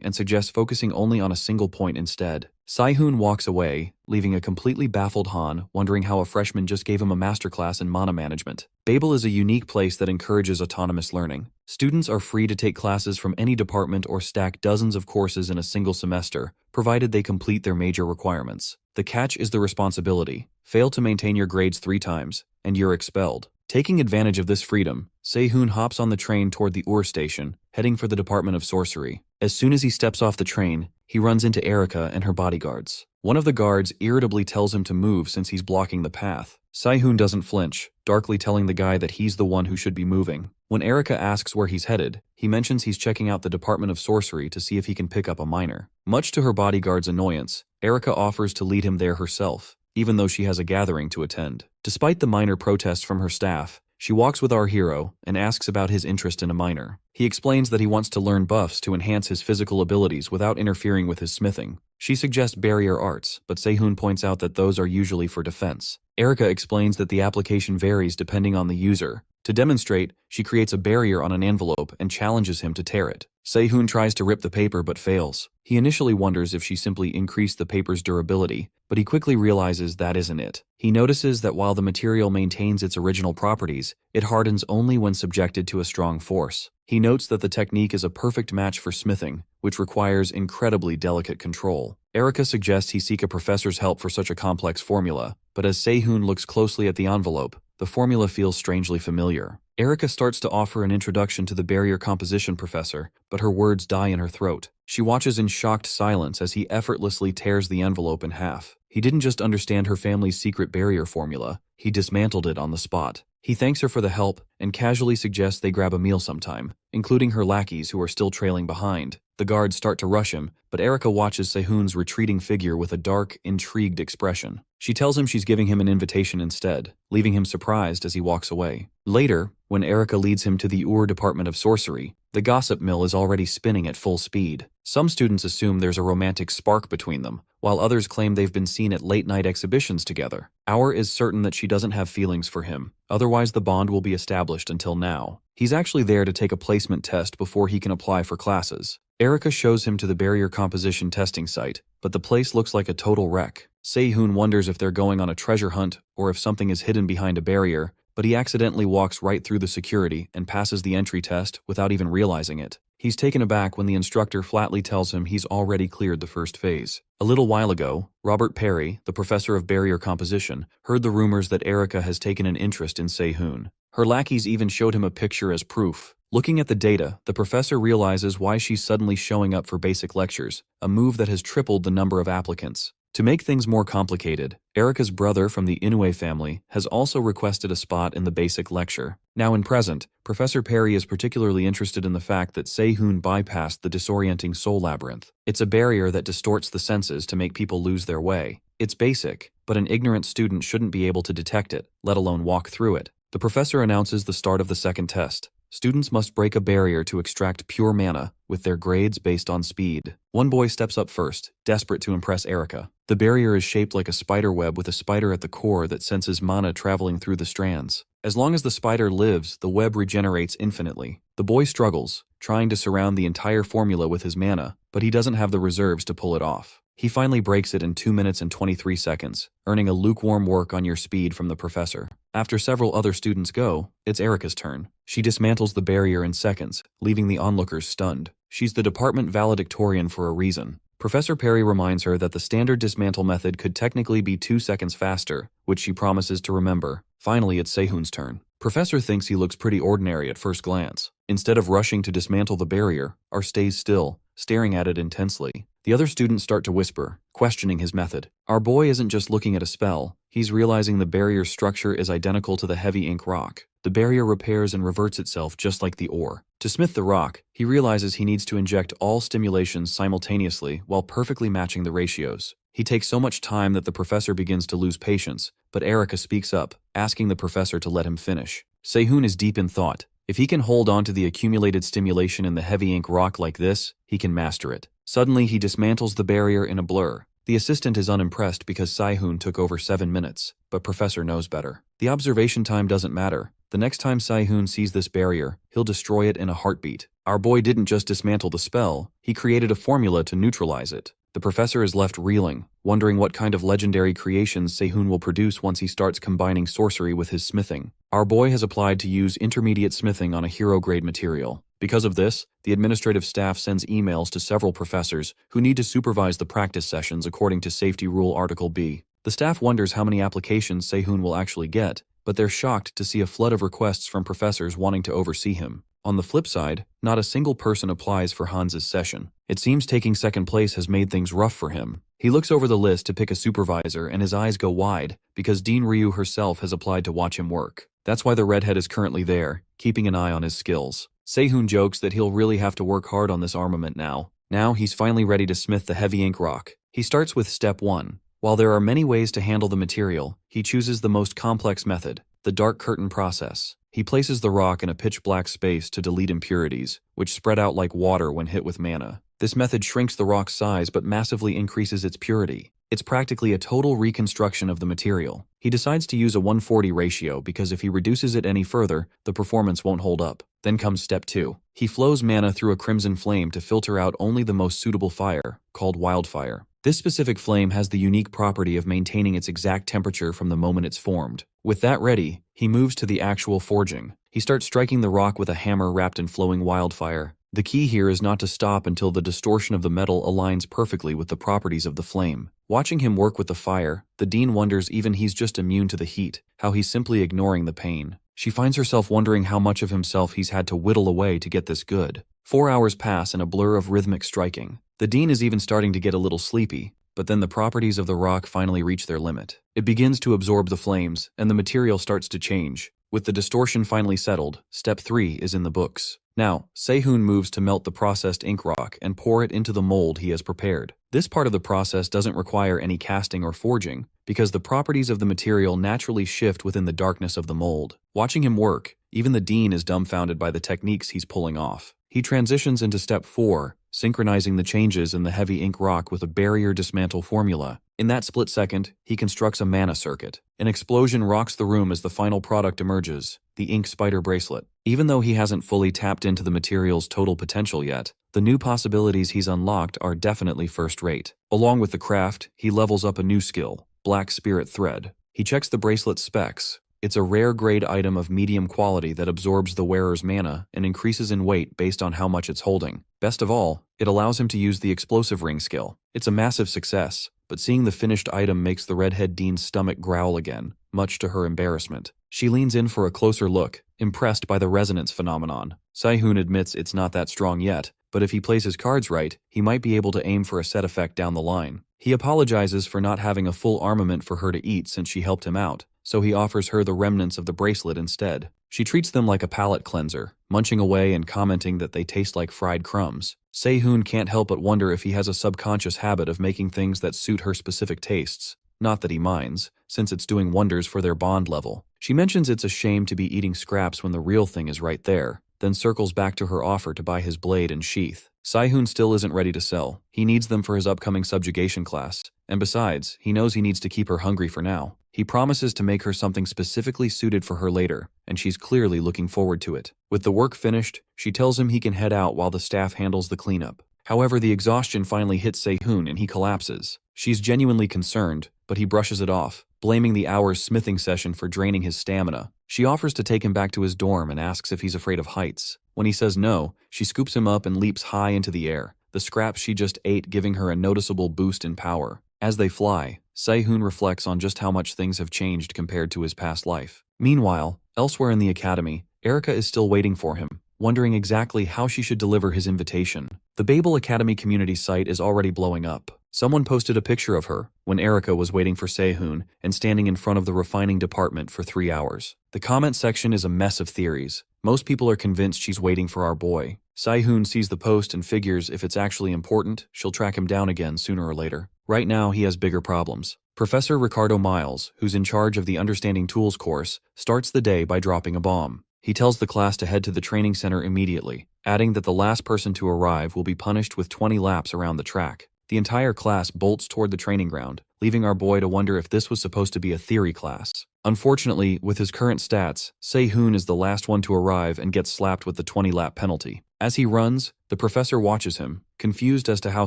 and suggests focusing only on a single point instead. Sehoon walks away, leaving a completely baffled Han wondering how a freshman just gave him a masterclass in mana management. Babel is a unique place that encourages autonomous learning. Students are free to take classes from any department or stack dozens of courses in a single semester, provided they complete their major requirements. The catch is the responsibility. Fail to maintain your grades 3 times, and you're expelled. Taking advantage of this freedom, Sehoon hops on the train toward the station, heading for the Department of Sorcery. As soon as he steps off the train, he runs into Erica and her bodyguards. One of the guards irritably tells him to move since he's blocking the path. Sehoon doesn't flinch, darkly telling the guy that he's the one who should be moving. When Erica asks where he's headed, he mentions he's checking out the Department of Sorcery to see if he can pick up a minor. Much to her bodyguard's annoyance, Erica offers to lead him there herself, even though she has a gathering to attend. Despite the minor protests from her staff, she walks with our hero and asks about his interest in a minor. He explains that he wants to learn buffs to enhance his physical abilities without interfering with his smithing. She suggests barrier arts, but Sehoon points out that those are usually for defense. Erica explains that the application varies depending on the user. To demonstrate, she creates a barrier on an envelope and challenges him to tear it. Sehoon tries to rip the paper but fails. He initially wonders if she simply increased the paper's durability, but he quickly realizes that isn't it. He notices that while the material maintains its original properties, it hardens only when subjected to a strong force. He notes that the technique is a perfect match for smithing, which requires incredibly delicate control. Erica suggests he seek a professor's help for such a complex formula, but as Sehoon looks closely at the envelope, the formula feels strangely familiar. Erica starts to offer an introduction to the barrier composition professor, but her words die in her throat. She watches in shocked silence as he effortlessly tears the envelope in half. He didn't just understand her family's secret barrier formula, he dismantled it on the spot. He thanks her for the help and casually suggests they grab a meal sometime, including her lackeys who are still trailing behind. The guards start to rush him, but Erica watches Sehoon's retreating figure with a dark, intrigued expression. She tells him she's giving him an invitation instead, leaving him surprised as he walks away. Later, when Erica leads him to the Department of Sorcery, the gossip mill is already spinning at full speed. Some students assume there's a romantic spark between them, while others claim they've been seen at late-night exhibitions together. Our is certain that she doesn't have feelings for him, otherwise the bond will be established until now. He's actually there to take a placement test before he can apply for classes. Erica shows him to the barrier composition testing site, but the place looks like a total wreck. Sehoon wonders if they're going on a treasure hunt or if something is hidden behind a barrier, but he accidentally walks right through the security and passes the entry test without even realizing it. He's taken aback when the instructor flatly tells him he's already cleared the first phase. A little while ago, Robert Perry, the professor of barrier composition, heard the rumors that Erica has taken an interest in Sehoon. Her lackeys even showed him a picture as proof. Looking at the data, the professor realizes why she's suddenly showing up for basic lectures, a move that has tripled the number of applicants. To make things more complicated, Erica's brother from the Inoue family has also requested a spot in the basic lecture. Now in present, Professor Perry is particularly interested in the fact that Sehoon bypassed the disorienting soul labyrinth. It's a barrier that distorts the senses to make people lose their way. It's basic, but an ignorant student shouldn't be able to detect it, let alone walk through it. The professor announces the start of the second test. Students must break a barrier to extract pure mana, with their grades based on speed. One boy steps up first, desperate to impress Erica. The barrier is shaped like a spider web with a spider at the core that senses mana traveling through the strands. As long as the spider lives, the web regenerates infinitely. The boy struggles, trying to surround the entire formula with his mana, but he doesn't have the reserves to pull it off. He finally breaks it in 2 minutes and 23 seconds, earning a lukewarm work on your speed from the professor. After several other students go, it's Erica's turn. She dismantles the barrier in seconds, leaving the onlookers stunned. She's the department valedictorian for a reason. Professor Perry reminds her that the standard dismantle method could technically be 2 seconds faster, which she promises to remember. Finally, it's Sehoon's turn. Professor thinks he looks pretty ordinary at first glance. Instead of rushing to dismantle the barrier, R stays still, staring at it intensely. The other students start to whisper, questioning his method. Our boy isn't just looking at a spell, he's realizing the barrier's structure is identical to the heavy ink rock. The barrier repairs and reverts itself just like the ore. To smith the rock, he realizes he needs to inject all stimulations simultaneously while perfectly matching the ratios. He takes so much time that the professor begins to lose patience, but Erica speaks up, asking the professor to let him finish. Sehoon is deep in thought, If he can hold on to the accumulated stimulation in the heavy ink rock like this, he can master it. Suddenly, he dismantles the barrier in a blur. The assistant is unimpressed because Sehoon took over 7 minutes, but Professor knows better. The observation time doesn't matter. The next time Sehoon sees this barrier, he'll destroy it in a heartbeat. Our boy didn't just dismantle the spell, he created a formula to neutralize it. The professor is left reeling, wondering what kind of legendary creations Sehoon will produce once he starts combining sorcery with his smithing. Our boy has applied to use intermediate smithing on a hero-grade material. Because of this, the administrative staff sends emails to several professors who need to supervise the practice sessions according to Safety Rule Article B. The staff wonders how many applications Sehoon will actually get, but they're shocked to see a flood of requests from professors wanting to oversee him. On the flip side, not a single person applies for Hans's session. It seems taking second place has made things rough for him. He looks over the list to pick a supervisor and his eyes go wide because Dean Ryu herself has applied to watch him work. That's why the redhead is currently there, keeping an eye on his skills. Sehoon jokes that he'll really have to work hard on this armament now. Now he's finally ready to smith the heavy ink rock. He starts with step 1. While there are many ways to handle the material, he chooses the most complex method, the dark curtain process. He places the rock in a pitch-black space to delete impurities, which spread out like water when hit with mana. This method shrinks the rock's size but massively increases its purity. It's practically a total reconstruction of the material. He decides to use a 1:40 ratio because if he reduces it any further, the performance won't hold up. Then comes step 2. He flows mana through a crimson flame to filter out only the most suitable fire, called wildfire. This specific flame has the unique property of maintaining its exact temperature from the moment it's formed. With that ready, he moves to the actual forging. He starts striking the rock with a hammer wrapped in flowing wildfire. The key here is not to stop until the distortion of the metal aligns perfectly with the properties of the flame. Watching him work with the fire, the dean wonders even he's just immune to the heat, how he's simply ignoring the pain. She finds herself wondering how much of himself he's had to whittle away to get this good. 4 hours pass in a blur of rhythmic striking. The dean is even starting to get a little sleepy, but then the properties of the rock finally reach their limit. It begins to absorb the flames, and the material starts to change. With the distortion finally settled, step 3 is in the books. Now, Sehoon moves to melt the processed ink rock and pour it into the mold he has prepared. This part of the process doesn't require any casting or forging, because the properties of the material naturally shift within the darkness of the mold. Watching him work, even the dean is dumbfounded by the techniques he's pulling off. He transitions into step 4, synchronizing the changes in the heavy ink rock with a barrier dismantle formula. In that split second, he constructs a mana circuit. An explosion rocks the room as the final product emerges, the ink spider bracelet. Even though he hasn't fully tapped into the material's total potential yet, the new possibilities he's unlocked are definitely first-rate. Along with the craft, he levels up a new skill, Black Spirit Thread. He checks the bracelet's specs. It's a rare grade item of medium quality that absorbs the wearer's mana and increases in weight based on how much it's holding. Best of all, it allows him to use the explosive ring skill. It's a massive success, but seeing the finished item makes the redhead dean's stomach growl again, much to her embarrassment. She leans in for a closer look, impressed by the resonance phenomenon. Sehoon admits it's not that strong yet, but if he plays his cards right, he might be able to aim for a set effect down the line. He apologizes for not having a full armament for her to eat since she helped him out, so he offers her the remnants of the bracelet instead. She treats them like a palate cleanser, munching away and commenting that they taste like fried crumbs. Sehoon can't help but wonder if he has a subconscious habit of making things that suit her specific tastes. Not that he minds, since it's doing wonders for their bond level. She mentions it's a shame to be eating scraps when the real thing is right there, then circles back to her offer to buy his blade and sheath. Sehoon still isn't ready to sell. He needs them for his upcoming subjugation class, and besides, he knows he needs to keep her hungry for now. He promises to make her something specifically suited for her later, and she's clearly looking forward to it. With the work finished, she tells him he can head out while the staff handles the cleanup. However, the exhaustion finally hits Sehoon and he collapses. She's genuinely concerned, but he brushes it off, blaming the hour's smithing session for draining his stamina. She offers to take him back to his dorm and asks if he's afraid of heights. When he says no, she scoops him up and leaps high into the air, the scraps she just ate giving her a noticeable boost in power. As they fly, Sehoon reflects on just how much things have changed compared to his past life. Meanwhile, elsewhere in the academy, Erica is still waiting for him, wondering exactly how she should deliver his invitation. The Babel Academy community site is already blowing up. Someone posted a picture of her when Erica was waiting for Sehoon and standing in front of the refining department for 3 hours. The comment section is a mess of theories. Most people are convinced she's waiting for our boy. Sehoon sees the post and figures if it's actually important, she'll track him down again sooner or later. Right now, he has bigger problems. Professor Ricardo Miles, who's in charge of the Understanding Tools course, starts the day by dropping a bomb. He tells the class to head to the training center immediately, adding that the last person to arrive will be punished with 20 laps around the track. The entire class bolts toward the training ground, leaving our boy to wonder if this was supposed to be a theory class. Unfortunately, with his current stats, Sehoon is the last one to arrive and gets slapped with the 20-lap penalty. As he runs, the professor watches him, confused as to how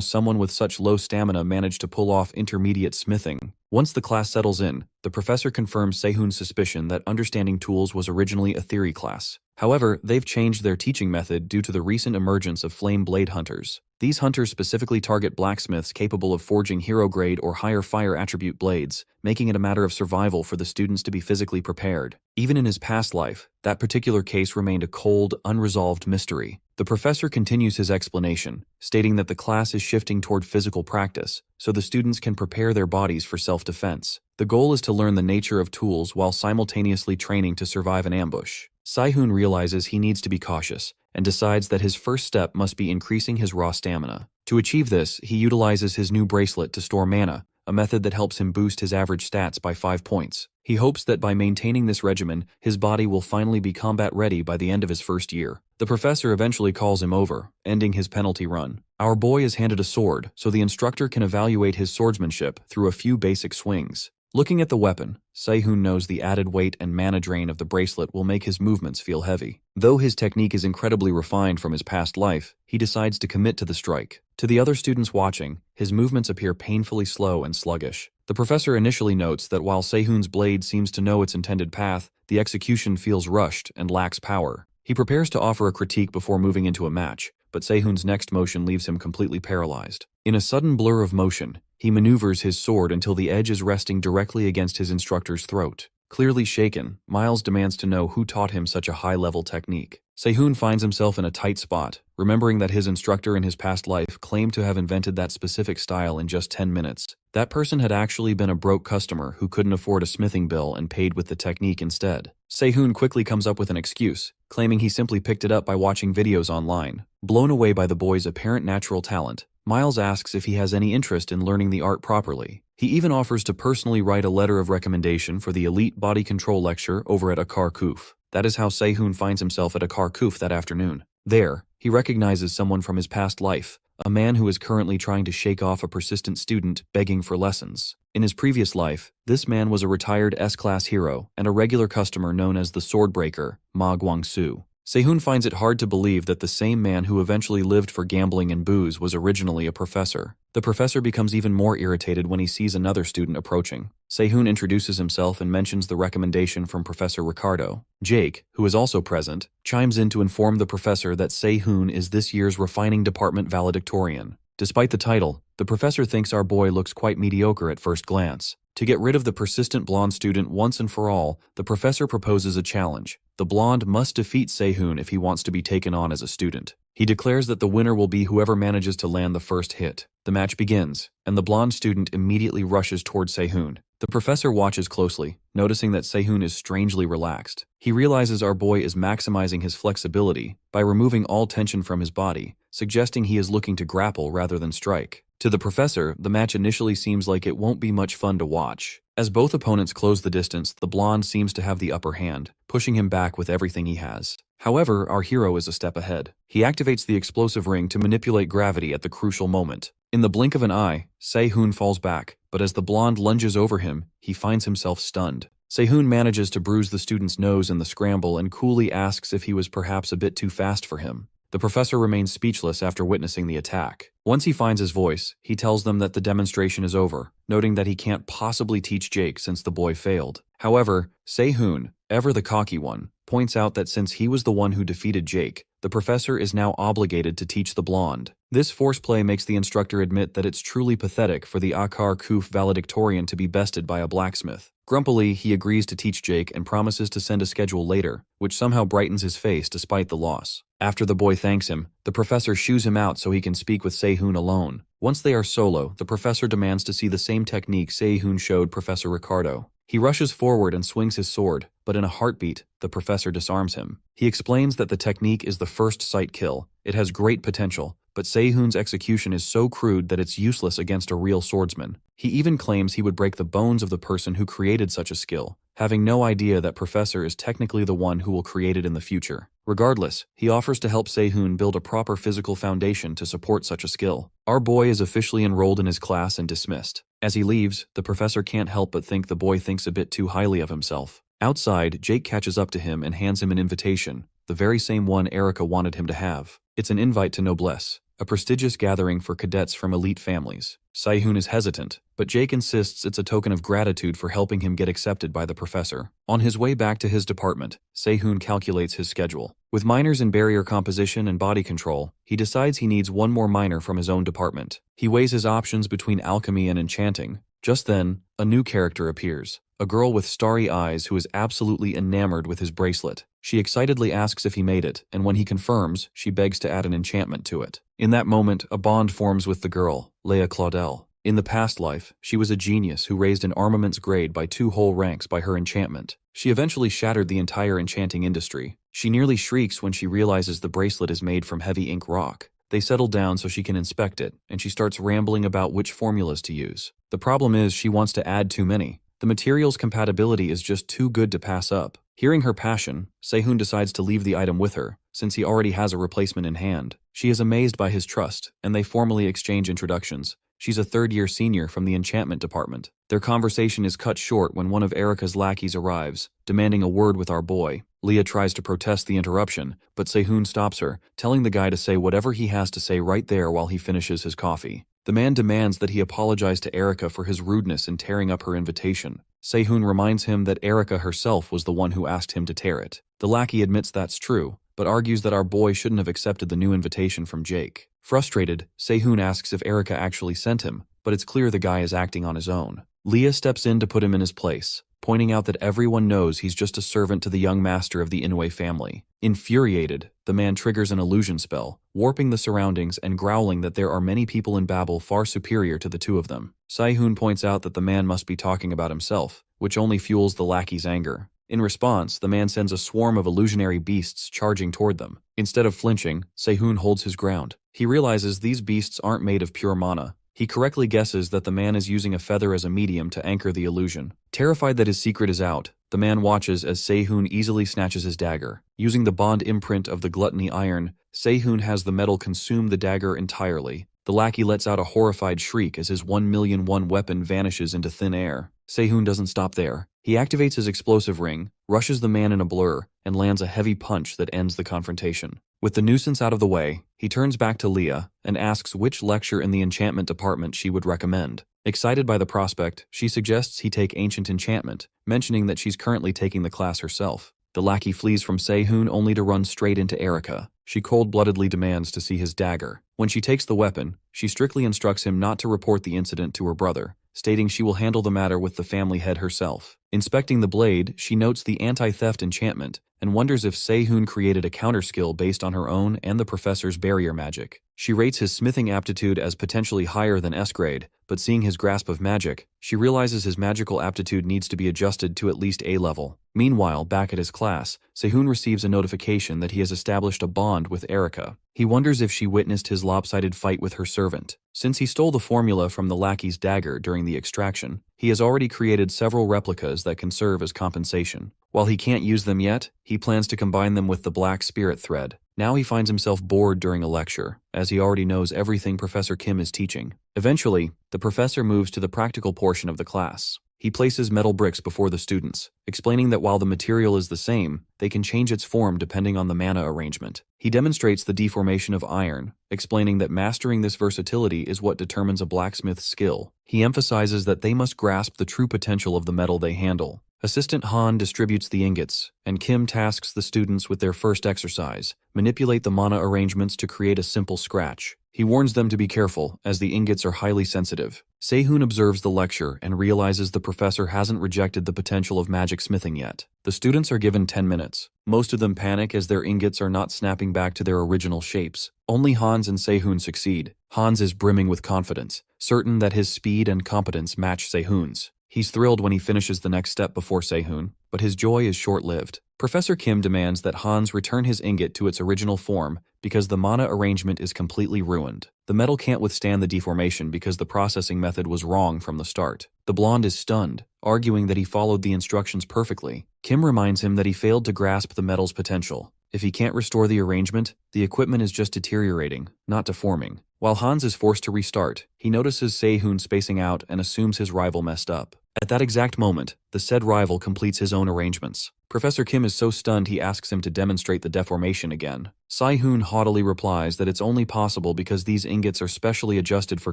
someone with such low stamina managed to pull off intermediate smithing. Once the class settles in, the professor confirms Sehoon's suspicion that understanding tools was originally a theory class. However, they've changed their teaching method due to the recent emergence of flame blade hunters. These hunters specifically target blacksmiths capable of forging hero-grade or higher fire attribute blades, making it a matter of survival for the students to be physically prepared. Even in his past life, that particular case remained a cold, unresolved mystery. The professor continues his explanation, stating that the class is shifting toward physical practice, so the students can prepare their bodies for self-defense. The goal is to learn the nature of tools while simultaneously training to survive an ambush. Sehoon realizes he needs to be cautious, and decides that his first step must be increasing his raw stamina. To achieve this, he utilizes his new bracelet to store mana, a method that helps him boost his average stats by 5 points. He hopes that by maintaining this regimen, his body will finally be combat ready by the end of his first year. The professor eventually calls him over, ending his penalty run. Our boy is handed a sword, so the instructor can evaluate his swordsmanship through a few basic swings. Looking at the weapon, Sehoon knows the added weight and mana drain of the bracelet will make his movements feel heavy. Though his technique is incredibly refined from his past life, he decides to commit to the strike. To the other students watching, his movements appear painfully slow and sluggish. The professor initially notes that while Sehoon's blade seems to know its intended path, the execution feels rushed and lacks power. He prepares to offer a critique before moving into a match, but Sehoon's next motion leaves him completely paralyzed. In a sudden blur of motion, he maneuvers his sword until the edge is resting directly against his instructor's throat. Clearly shaken, Miles demands to know who taught him such a high-level technique. Sehoon finds himself in a tight spot, remembering that his instructor in his past life claimed to have invented that specific style in just 10 minutes. That person had actually been a broke customer who couldn't afford a smithing bill and paid with the technique instead. Sehoon quickly comes up with an excuse, claiming he simply picked it up by watching videos online. Blown away by the boy's apparent natural talent, Miles asks if he has any interest in learning the art properly. He even offers to personally write a letter of recommendation for the elite body control lecture over at Akar Kuf. That is how Sehoon finds himself at Akar Kuf that afternoon. There, he recognizes someone from his past life, a man who is currently trying to shake off a persistent student begging for lessons. In his previous life, this man was a retired S-class hero and a regular customer known as the Swordbreaker, Ma Guangsu. Sehoon finds it hard to believe that the same man who eventually lived for gambling and booze was originally a professor. The professor becomes even more irritated when he sees another student approaching. Sehoon introduces himself and mentions the recommendation from Professor Ricardo. Jake, who is also present, chimes in to inform the professor that Sehoon is this year's refining department valedictorian. Despite the title, the professor thinks our boy looks quite mediocre at first glance. To get rid of the persistent blonde student once and for all, the professor proposes a challenge. The blonde must defeat Sehoon if he wants to be taken on as a student. He declares that the winner will be whoever manages to land the first hit. The match begins, and the blonde student immediately rushes towards Sehoon. The professor watches closely, noticing that Sehoon is strangely relaxed. He realizes our boy is maximizing his flexibility by removing all tension from his body, suggesting he is looking to grapple rather than strike. To the professor, the match initially seems like it won't be much fun to watch. As both opponents close the distance, the blonde seems to have the upper hand, pushing him back with everything he has. However, our hero is a step ahead. He activates the explosive ring to manipulate gravity at the crucial moment. In the blink of an eye, Sehoon falls back, but as the blonde lunges over him, he finds himself stunned. Sehoon manages to bruise the student's nose in the scramble and coolly asks if he was perhaps a bit too fast for him. The professor remains speechless after witnessing the attack. Once he finds his voice, he tells them that the demonstration is over, noting that he can't possibly teach Jake since the boy failed. However, Sehoon, ever the cocky one, points out that since he was the one who defeated Jake, the professor is now obligated to teach the blonde. This force play makes the instructor admit that it's truly pathetic for the Akar Kuf valedictorian to be bested by a blacksmith. Grumpily, he agrees to teach Jake and promises to send a schedule later, which somehow brightens his face despite the loss. After the boy thanks him, the professor shoos him out so he can speak with Sehoon alone. Once they are solo, the professor demands to see the same technique Sehoon showed Professor Ricardo. He rushes forward and swings his sword, but in a heartbeat, the professor disarms him. He explains that the technique is the first sight kill. It has great potential, but Sehoon's execution is so crude that it's useless against a real swordsman. He even claims he would break the bones of the person who created such a skill. having no idea that Professor is technically the one who will create it in the future. Regardless, he offers to help Sehoon build a proper physical foundation to support such a skill. Our boy is officially enrolled in his class and dismissed. As he leaves, the professor can't help but think the boy thinks a bit too highly of himself. Outside, Jake catches up to him and hands him an invitation, the very same one Erica wanted him to have. It's an invite to Noblesse, a prestigious gathering for cadets from elite families. Sehoon is hesitant, but Jake insists it's a token of gratitude for helping him get accepted by the professor. On his way back to his department, Sehoon calculates his schedule. With minors in barrier composition and body control, he decides he needs one more minor from his own department. He weighs his options between alchemy and enchanting. Just then, a new character appears, a girl with starry eyes who is absolutely enamored with his bracelet. She excitedly asks if he made it, and when he confirms, she begs to add an enchantment to it. In that moment, a bond forms with the girl, Leah Claudel. In the past life, she was a genius who raised an armaments grade by 2 whole ranks by her enchantment. She eventually shattered the entire enchanting industry. She nearly shrieks when she realizes the bracelet is made from heavy ink rock. They settle down so she can inspect it, and she starts rambling about which formulas to use. The problem is she wants to add too many. The material's compatibility is just too good to pass up. Hearing her passion, Sehoon decides to leave the item with her, since he already has a replacement in hand. She is amazed by his trust, and they formally exchange introductions. She's a third-year senior from the enchantment department. Their conversation is cut short when one of Erica's lackeys arrives, demanding a word with our boy. Leah tries to protest the interruption, but Sehoon stops her, telling the guy to say whatever he has to say right there while he finishes his coffee. The man demands that he apologize to Erica for his rudeness in tearing up her invitation. Sehoon reminds him that Erica herself was the one who asked him to tear it. The lackey admits that's true, but argues that our boy shouldn't have accepted the new invitation from Jake. Frustrated, Sehoon asks if Erica actually sent him, but it's clear the guy is acting on his own. Leah steps in to put him in his place, pointing out that everyone knows he's just a servant to the young master of the Inoue family. Infuriated, the man triggers an illusion spell, warping the surroundings and growling that there are many people in Babel far superior to the two of them. Sehoon points out that the man must be talking about himself, which only fuels the lackey's anger. In response, the man sends a swarm of illusionary beasts charging toward them. Instead of flinching, Sehoon holds his ground. He realizes these beasts aren't made of pure mana. He correctly guesses that the man is using a feather as a medium to anchor the illusion. Terrified that his secret is out, the man watches as Sehoon easily snatches his dagger. Using the bond imprint of the gluttony iron, Sehoon has the metal consume the dagger entirely. The lackey lets out a horrified shriek as his 1,000,001 weapon vanishes into thin air. Sehoon doesn't stop there. He activates his explosive ring, rushes the man in a blur, and lands a heavy punch that ends the confrontation. With the nuisance out of the way, he turns back to Leah and asks which lecture in the enchantment department she would recommend. Excited by the prospect, she suggests he take ancient enchantment, mentioning that she's currently taking the class herself. The lackey flees from Sehoon only to run straight into Erica. She cold-bloodedly demands to see his dagger. When she takes the weapon, she strictly instructs him not to report the incident to her brother, stating she will handle the matter with the family head herself. Inspecting the blade, she notes the anti-theft enchantment and wonders if Sehoon created a counter-skill based on her own and the professor's barrier magic. She rates his smithing aptitude as potentially higher than S grade, but seeing his grasp of magic, she realizes his magical aptitude needs to be adjusted to at least A level. Meanwhile, back at his class, Sehoon receives a notification that he has established a bond with Erica. He wonders if she witnessed his lopsided fight with her servant. Since he stole the formula from the lackey's dagger during the extraction, he has already created several replicas that can serve as compensation. While he can't use them yet, he plans to combine them with the black spirit thread. Now he finds himself bored during a lecture, as he already knows everything Professor Kim is teaching. Eventually, the professor moves to the practical portion of the class. He places metal bricks before the students, explaining that while the material is the same, they can change its form depending on the mana arrangement. He demonstrates the deformation of iron, explaining that mastering this versatility is what determines a blacksmith's skill. He emphasizes that they must grasp the true potential of the metal they handle. Assistant Han distributes the ingots, and Kim tasks the students with their first exercise: manipulate the mana arrangements to create a simple scratch. He warns them to be careful, as the ingots are highly sensitive. Sehoon observes the lecture and realizes the professor hasn't rejected the potential of magic smithing yet. The students are given 10 minutes. Most of them panic as their ingots are not snapping back to their original shapes. Only Hans and Sehoon succeed. Hans is brimming with confidence, certain that his speed and competence match Sehoon's. He's thrilled when he finishes the next step before Sehoon, but his joy is short-lived. Professor Kim demands that Hans return his ingot to its original form because the mana arrangement is completely ruined. The metal can't withstand the deformation because the processing method was wrong from the start. The blonde is stunned, arguing that he followed the instructions perfectly. Kim reminds him that he failed to grasp the metal's potential. If he can't restore the arrangement, the equipment is just deteriorating, not deforming. While Hans is forced to restart, he notices Sehoon spacing out and assumes his rival messed up. At that exact moment, the said rival completes his own arrangements. Professor Kim is so stunned he asks him to demonstrate the deformation again. Sehoon haughtily replies that it's only possible because these ingots are specially adjusted for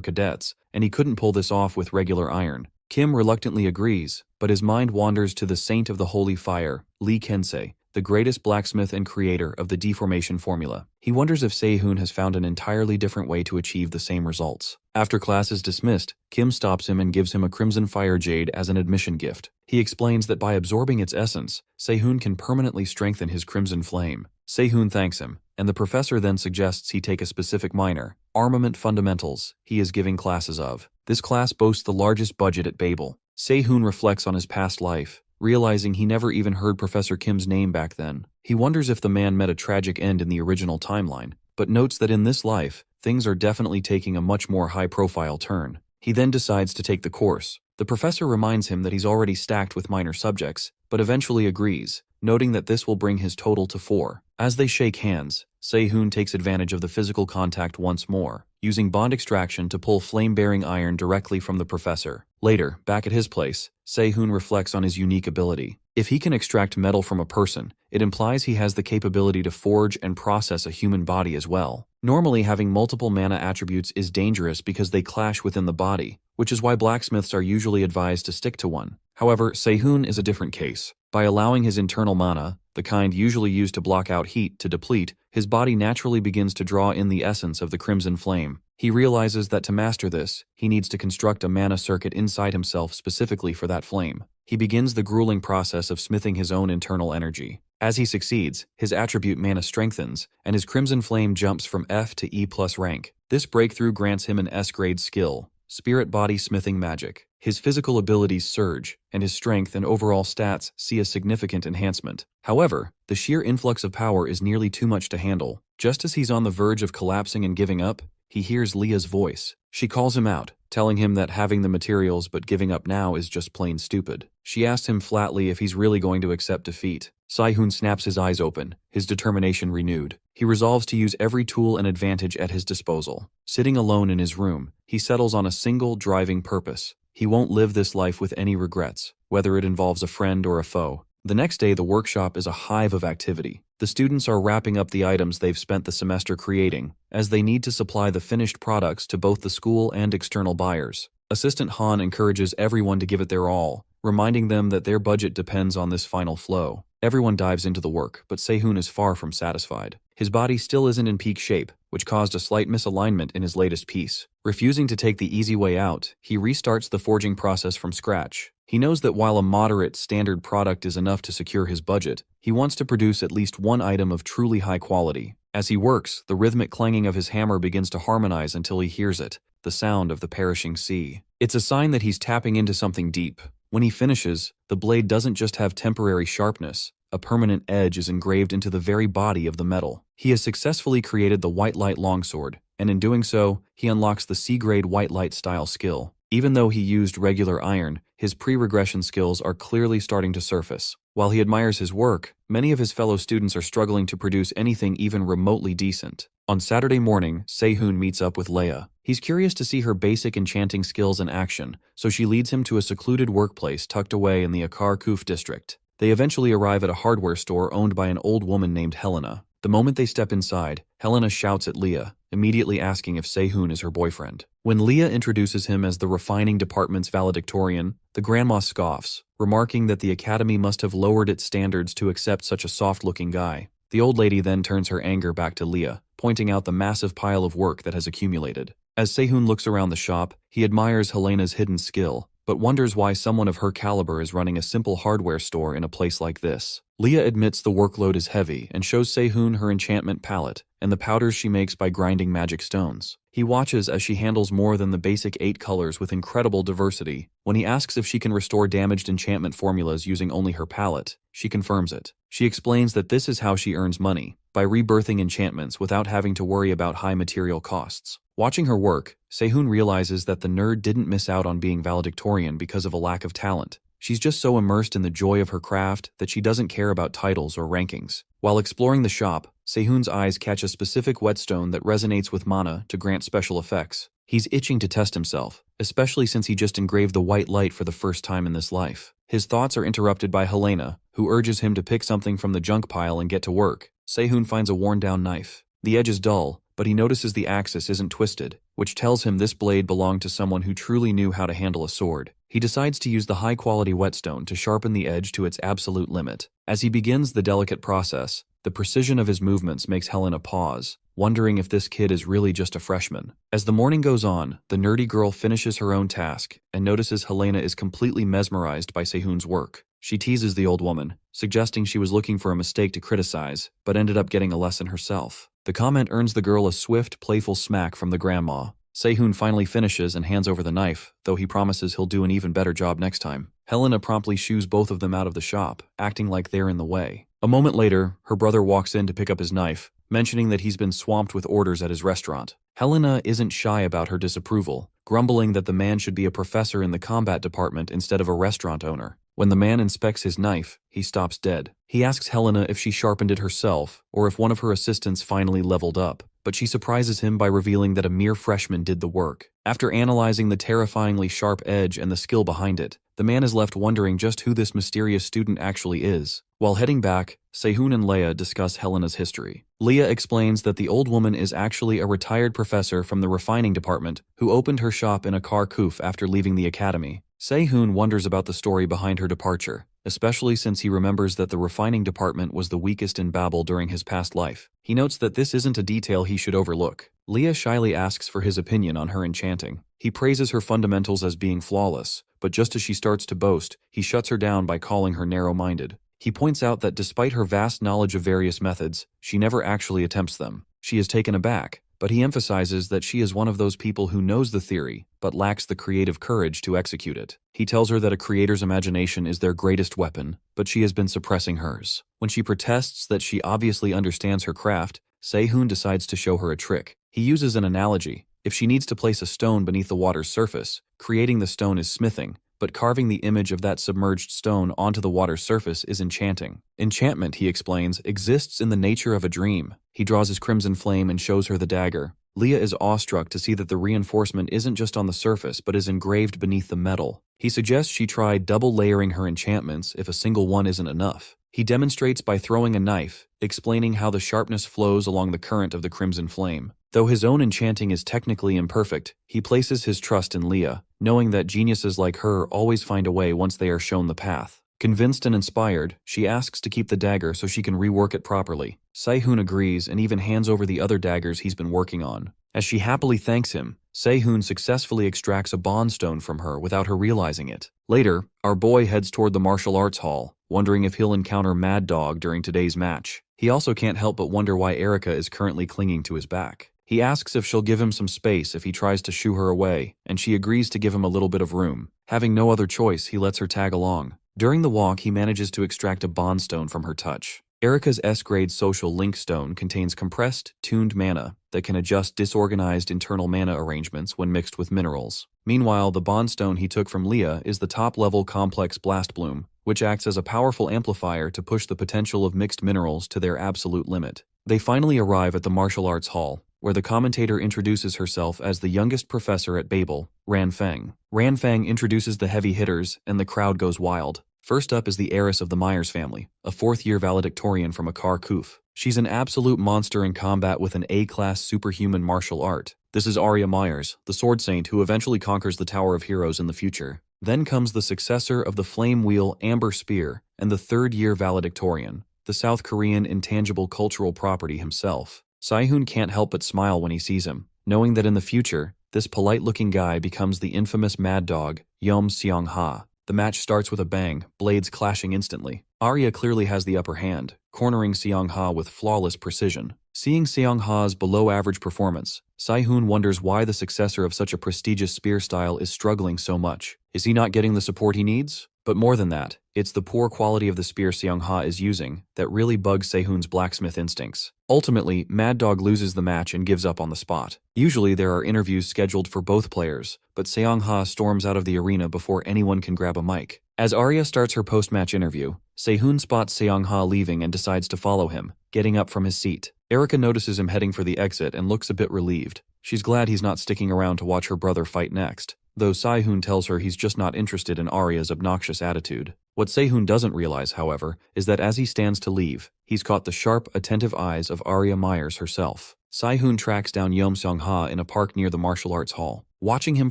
cadets, and he couldn't pull this off with regular iron. Kim reluctantly agrees, but his mind wanders to the saint of the holy fire, Lee Kensei, the greatest blacksmith and creator of the deformation formula. He wonders if Sehoon has found an entirely different way to achieve the same results. After class is dismissed, Kim stops him and gives him a crimson fire jade as an admission gift. He explains that by absorbing its essence, Sehoon can permanently strengthen his crimson flame. Sehoon thanks him, and the professor then suggests he take a specific minor, Armament Fundamentals, he is giving classes of. This class boasts the largest budget at Babel. Sehoon reflects on his past life, realizing he never even heard Professor Kim's name back then. He wonders if the man met a tragic end in the original timeline, but notes that in this life, things are definitely taking a much more high-profile turn. He then decides to take the course. The professor reminds him that he's already stacked with minor subjects, but eventually agrees, noting that this will bring his total to 4. As they shake hands, Sehoon takes advantage of the physical contact once more, using bond extraction to pull flame-bearing iron directly from the professor. Later, back at his place, Sehoon reflects on his unique ability. If he can extract metal from a person, it implies he has the capability to forge and process a human body as well. Normally, having multiple mana attributes is dangerous because they clash within the body, which is why blacksmiths are usually advised to stick to one. However, Sehoon is a different case. By allowing his internal mana, the kind usually used to block out heat, to deplete, his body naturally begins to draw in the essence of the crimson flame. He realizes that to master this, he needs to construct a mana circuit inside himself specifically for that flame. He begins the grueling process of smithing his own internal energy. As he succeeds, his attribute mana strengthens, and his crimson flame jumps from F to E+ rank. This breakthrough grants him an S-grade skill, Spirit Body Smithing Magic. His physical abilities surge, and his strength and overall stats see a significant enhancement. However, the sheer influx of power is nearly too much to handle. Just as he's on the verge of collapsing and giving up, he hears Leah's voice. She calls him out, telling him that having the materials but giving up now is just plain stupid. She asks him flatly if he's really going to accept defeat. Sehoon snaps his eyes open, his determination renewed. He resolves to use every tool and advantage at his disposal. Sitting alone in his room, he settles on a single driving purpose. He won't live this life with any regrets, whether it involves a friend or a foe. The next day, the workshop is a hive of activity. The students are wrapping up the items they've spent the semester creating, as they need to supply the finished products to both the school and external buyers. Assistant Han encourages everyone to give it their all, reminding them that their budget depends on this final flow. Everyone dives into the work, but Sehoon is far from satisfied. His body still isn't in peak shape, which caused a slight misalignment in his latest piece. Refusing to take the easy way out, he restarts the forging process from scratch. He knows that while a moderate, standard product is enough to secure his budget, he wants to produce at least one item of truly high quality. As he works, the rhythmic clanging of his hammer begins to harmonize until he hears it, the sound of the perishing sea. It's a sign that he's tapping into something deep. When he finishes, the blade doesn't just have temporary sharpness. A permanent edge is engraved into the very body of the metal. He has successfully created the White Light longsword, and in doing so, he unlocks the C-grade White Light style skill. Even though he used regular iron, his pre-regression skills are clearly starting to surface. While he admires his work, many of his fellow students are struggling to produce anything even remotely decent. On Saturday morning, Sehoon meets up with Leia. He's curious to see her basic enchanting skills in action, so she leads him to a secluded workplace tucked away in the Akar Kuf district. They eventually arrive at a hardware store owned by an old woman named Helena. The moment they step inside, Helena shouts at Leah, immediately asking if Sehoon is her boyfriend. When Leah introduces him as the refining department's valedictorian, the grandma scoffs, remarking that the academy must have lowered its standards to accept such a soft-looking guy. The old lady then turns her anger back to Leah, pointing out the massive pile of work that has accumulated. As Sehoon looks around the shop, he admires Helena's hidden skill, but wonders why someone of her caliber is running a simple hardware store in a place like this. Leah admits the workload is heavy and shows Sehoon her enchantment palette and the powders she makes by grinding magic stones. He watches as she handles more than the basic 8 colors with incredible diversity. When he asks if she can restore damaged enchantment formulas using only her palette, she confirms it. She explains that this is how she earns money, by rebirthing enchantments without having to worry about high material costs. Watching her work, Sehoon realizes that the nerd didn't miss out on being valedictorian because of a lack of talent. She's just so immersed in the joy of her craft that she doesn't care about titles or rankings. While exploring the shop, Sehoon's eyes catch a specific whetstone that resonates with mana to grant special effects. He's itching to test himself, especially since he just engraved the white light for the first time in this life. His thoughts are interrupted by Helena, who urges him to pick something from the junk pile and get to work. Sehoon finds a worn-down knife. The edge is dull, but he notices the axis isn't twisted, which tells him this blade belonged to someone who truly knew how to handle a sword. He decides to use the high-quality whetstone to sharpen the edge to its absolute limit. As he begins the delicate process, the precision of his movements makes Helena pause, wondering if this kid is really just a freshman. As the morning goes on, the nerdy girl finishes her own task and notices Helena is completely mesmerized by Sehoon's work. She teases the old woman, suggesting she was looking for a mistake to criticize, but ended up getting a lesson herself. The comment earns the girl a swift, playful smack from the grandma. Sehoon finally finishes and hands over the knife, though he promises he'll do an even better job next time. Helena promptly shoos both of them out of the shop, acting like they're in the way. A moment later, her brother walks in to pick up his knife, mentioning that he's been swamped with orders at his restaurant. Helena isn't shy about her disapproval, grumbling that the man should be a professor in the combat department instead of a restaurant owner. When the man inspects his knife, he stops dead. He asks Helena if she sharpened it herself, or if one of her assistants finally leveled up, but she surprises him by revealing that a mere freshman did the work. After analyzing the terrifyingly sharp edge and the skill behind it, the man is left wondering just who this mysterious student actually is. While heading back, Sehoon and Leia discuss Helena's history. Leia explains that the old woman is actually a retired professor from the refining department who opened her shop in a Kharkov after leaving the academy. Sehoon wonders about the story behind her departure, especially since he remembers that the refining department was the weakest in Babel during his past life. He notes that this isn't a detail he should overlook. Leia shyly asks for his opinion on her enchanting. He praises her fundamentals as being flawless, but just as she starts to boast, he shuts her down by calling her narrow-minded. He points out that despite her vast knowledge of various methods, she never actually attempts them. She is taken aback, but he emphasizes that she is one of those people who knows the theory, but lacks the creative courage to execute it. He tells her that a creator's imagination is their greatest weapon, but she has been suppressing hers. When she protests that she obviously understands her craft, Sehoon decides to show her a trick. He uses an analogy. If she needs to place a stone beneath the water's surface, creating the stone is smithing, but carving the image of that submerged stone onto the water's surface is enchanting. Enchantment, he explains, exists in the nature of a dream. He draws his crimson flame and shows her the dagger. Leia is awestruck to see that the reinforcement isn't just on the surface but is engraved beneath the metal. He suggests she try double layering her enchantments if a single one isn't enough. He demonstrates by throwing a knife, explaining how the sharpness flows along the current of the crimson flame. Though his own enchanting is technically imperfect, he places his trust in Leia, knowing that geniuses like her always find a way once they are shown the path. Convinced and inspired, she asks to keep the dagger so she can rework it properly. Sehoon agrees and even hands over the other daggers he's been working on. As she happily thanks him, Sehoon successfully extracts a bond stone from her without her realizing it. Later, our boy heads toward the martial arts hall, wondering if he'll encounter Mad Dog during today's match. He also can't help but wonder why Erica is currently clinging to his back. He asks if she'll give him some space if he tries to shoo her away, and she agrees to give him a little bit of room. Having no other choice, he lets her tag along. During the walk, he manages to extract a bond stone from her touch. Erica's S-grade social link stone contains compressed, tuned mana that can adjust disorganized internal mana arrangements when mixed with minerals. Meanwhile, the bond stone he took from Leia is the top-level complex blast bloom, which acts as a powerful amplifier to push the potential of mixed minerals to their absolute limit. They finally arrive at the martial arts hall, where the commentator introduces herself as the youngest professor at Babel, Ran Feng. Ran Feng introduces the heavy hitters, and the crowd goes wild. First up is the heiress of the Myers family, a fourth-year valedictorian from a Kharkov. She's an absolute monster in combat with an A-class superhuman martial art. This is Arya Myers, the sword saint who eventually conquers the Tower of Heroes in the future. Then comes the successor of the Flame Wheel Amber Spear and the third-year valedictorian, the South Korean intangible cultural property himself. Sehoon can't help but smile when he sees him, knowing that in the future, this polite-looking guy becomes the infamous Mad Dog, Yom Seong-ha. The match starts with a bang, blades clashing instantly. Arya clearly has the upper hand, cornering Seong-ha with flawless precision. Seeing Seong-ha's below-average performance, Sehoon wonders why the successor of such a prestigious spear style is struggling so much. Is he not getting the support he needs? But more than that, it's the poor quality of the spear Seong-ha is using that really bugs Sehoon's blacksmith instincts. Ultimately, Mad Dog loses the match and gives up on the spot. Usually there are interviews scheduled for both players, but Seong-ha storms out of the arena before anyone can grab a mic. As Arya starts her post-match interview, Sehoon spots Seong-ha leaving and decides to follow him, getting up from his seat. Erika notices him heading for the exit and looks a bit relieved. She's glad he's not sticking around to watch her brother fight next, though Sehoon tells her he's just not interested in Arya's obnoxious attitude. What Sehoon doesn't realize, however, is that as he stands to leave, he's caught the sharp, attentive eyes of Arya Myers herself. Sehoon tracks down Yeom Seong-ha in a park near the martial arts hall. Watching him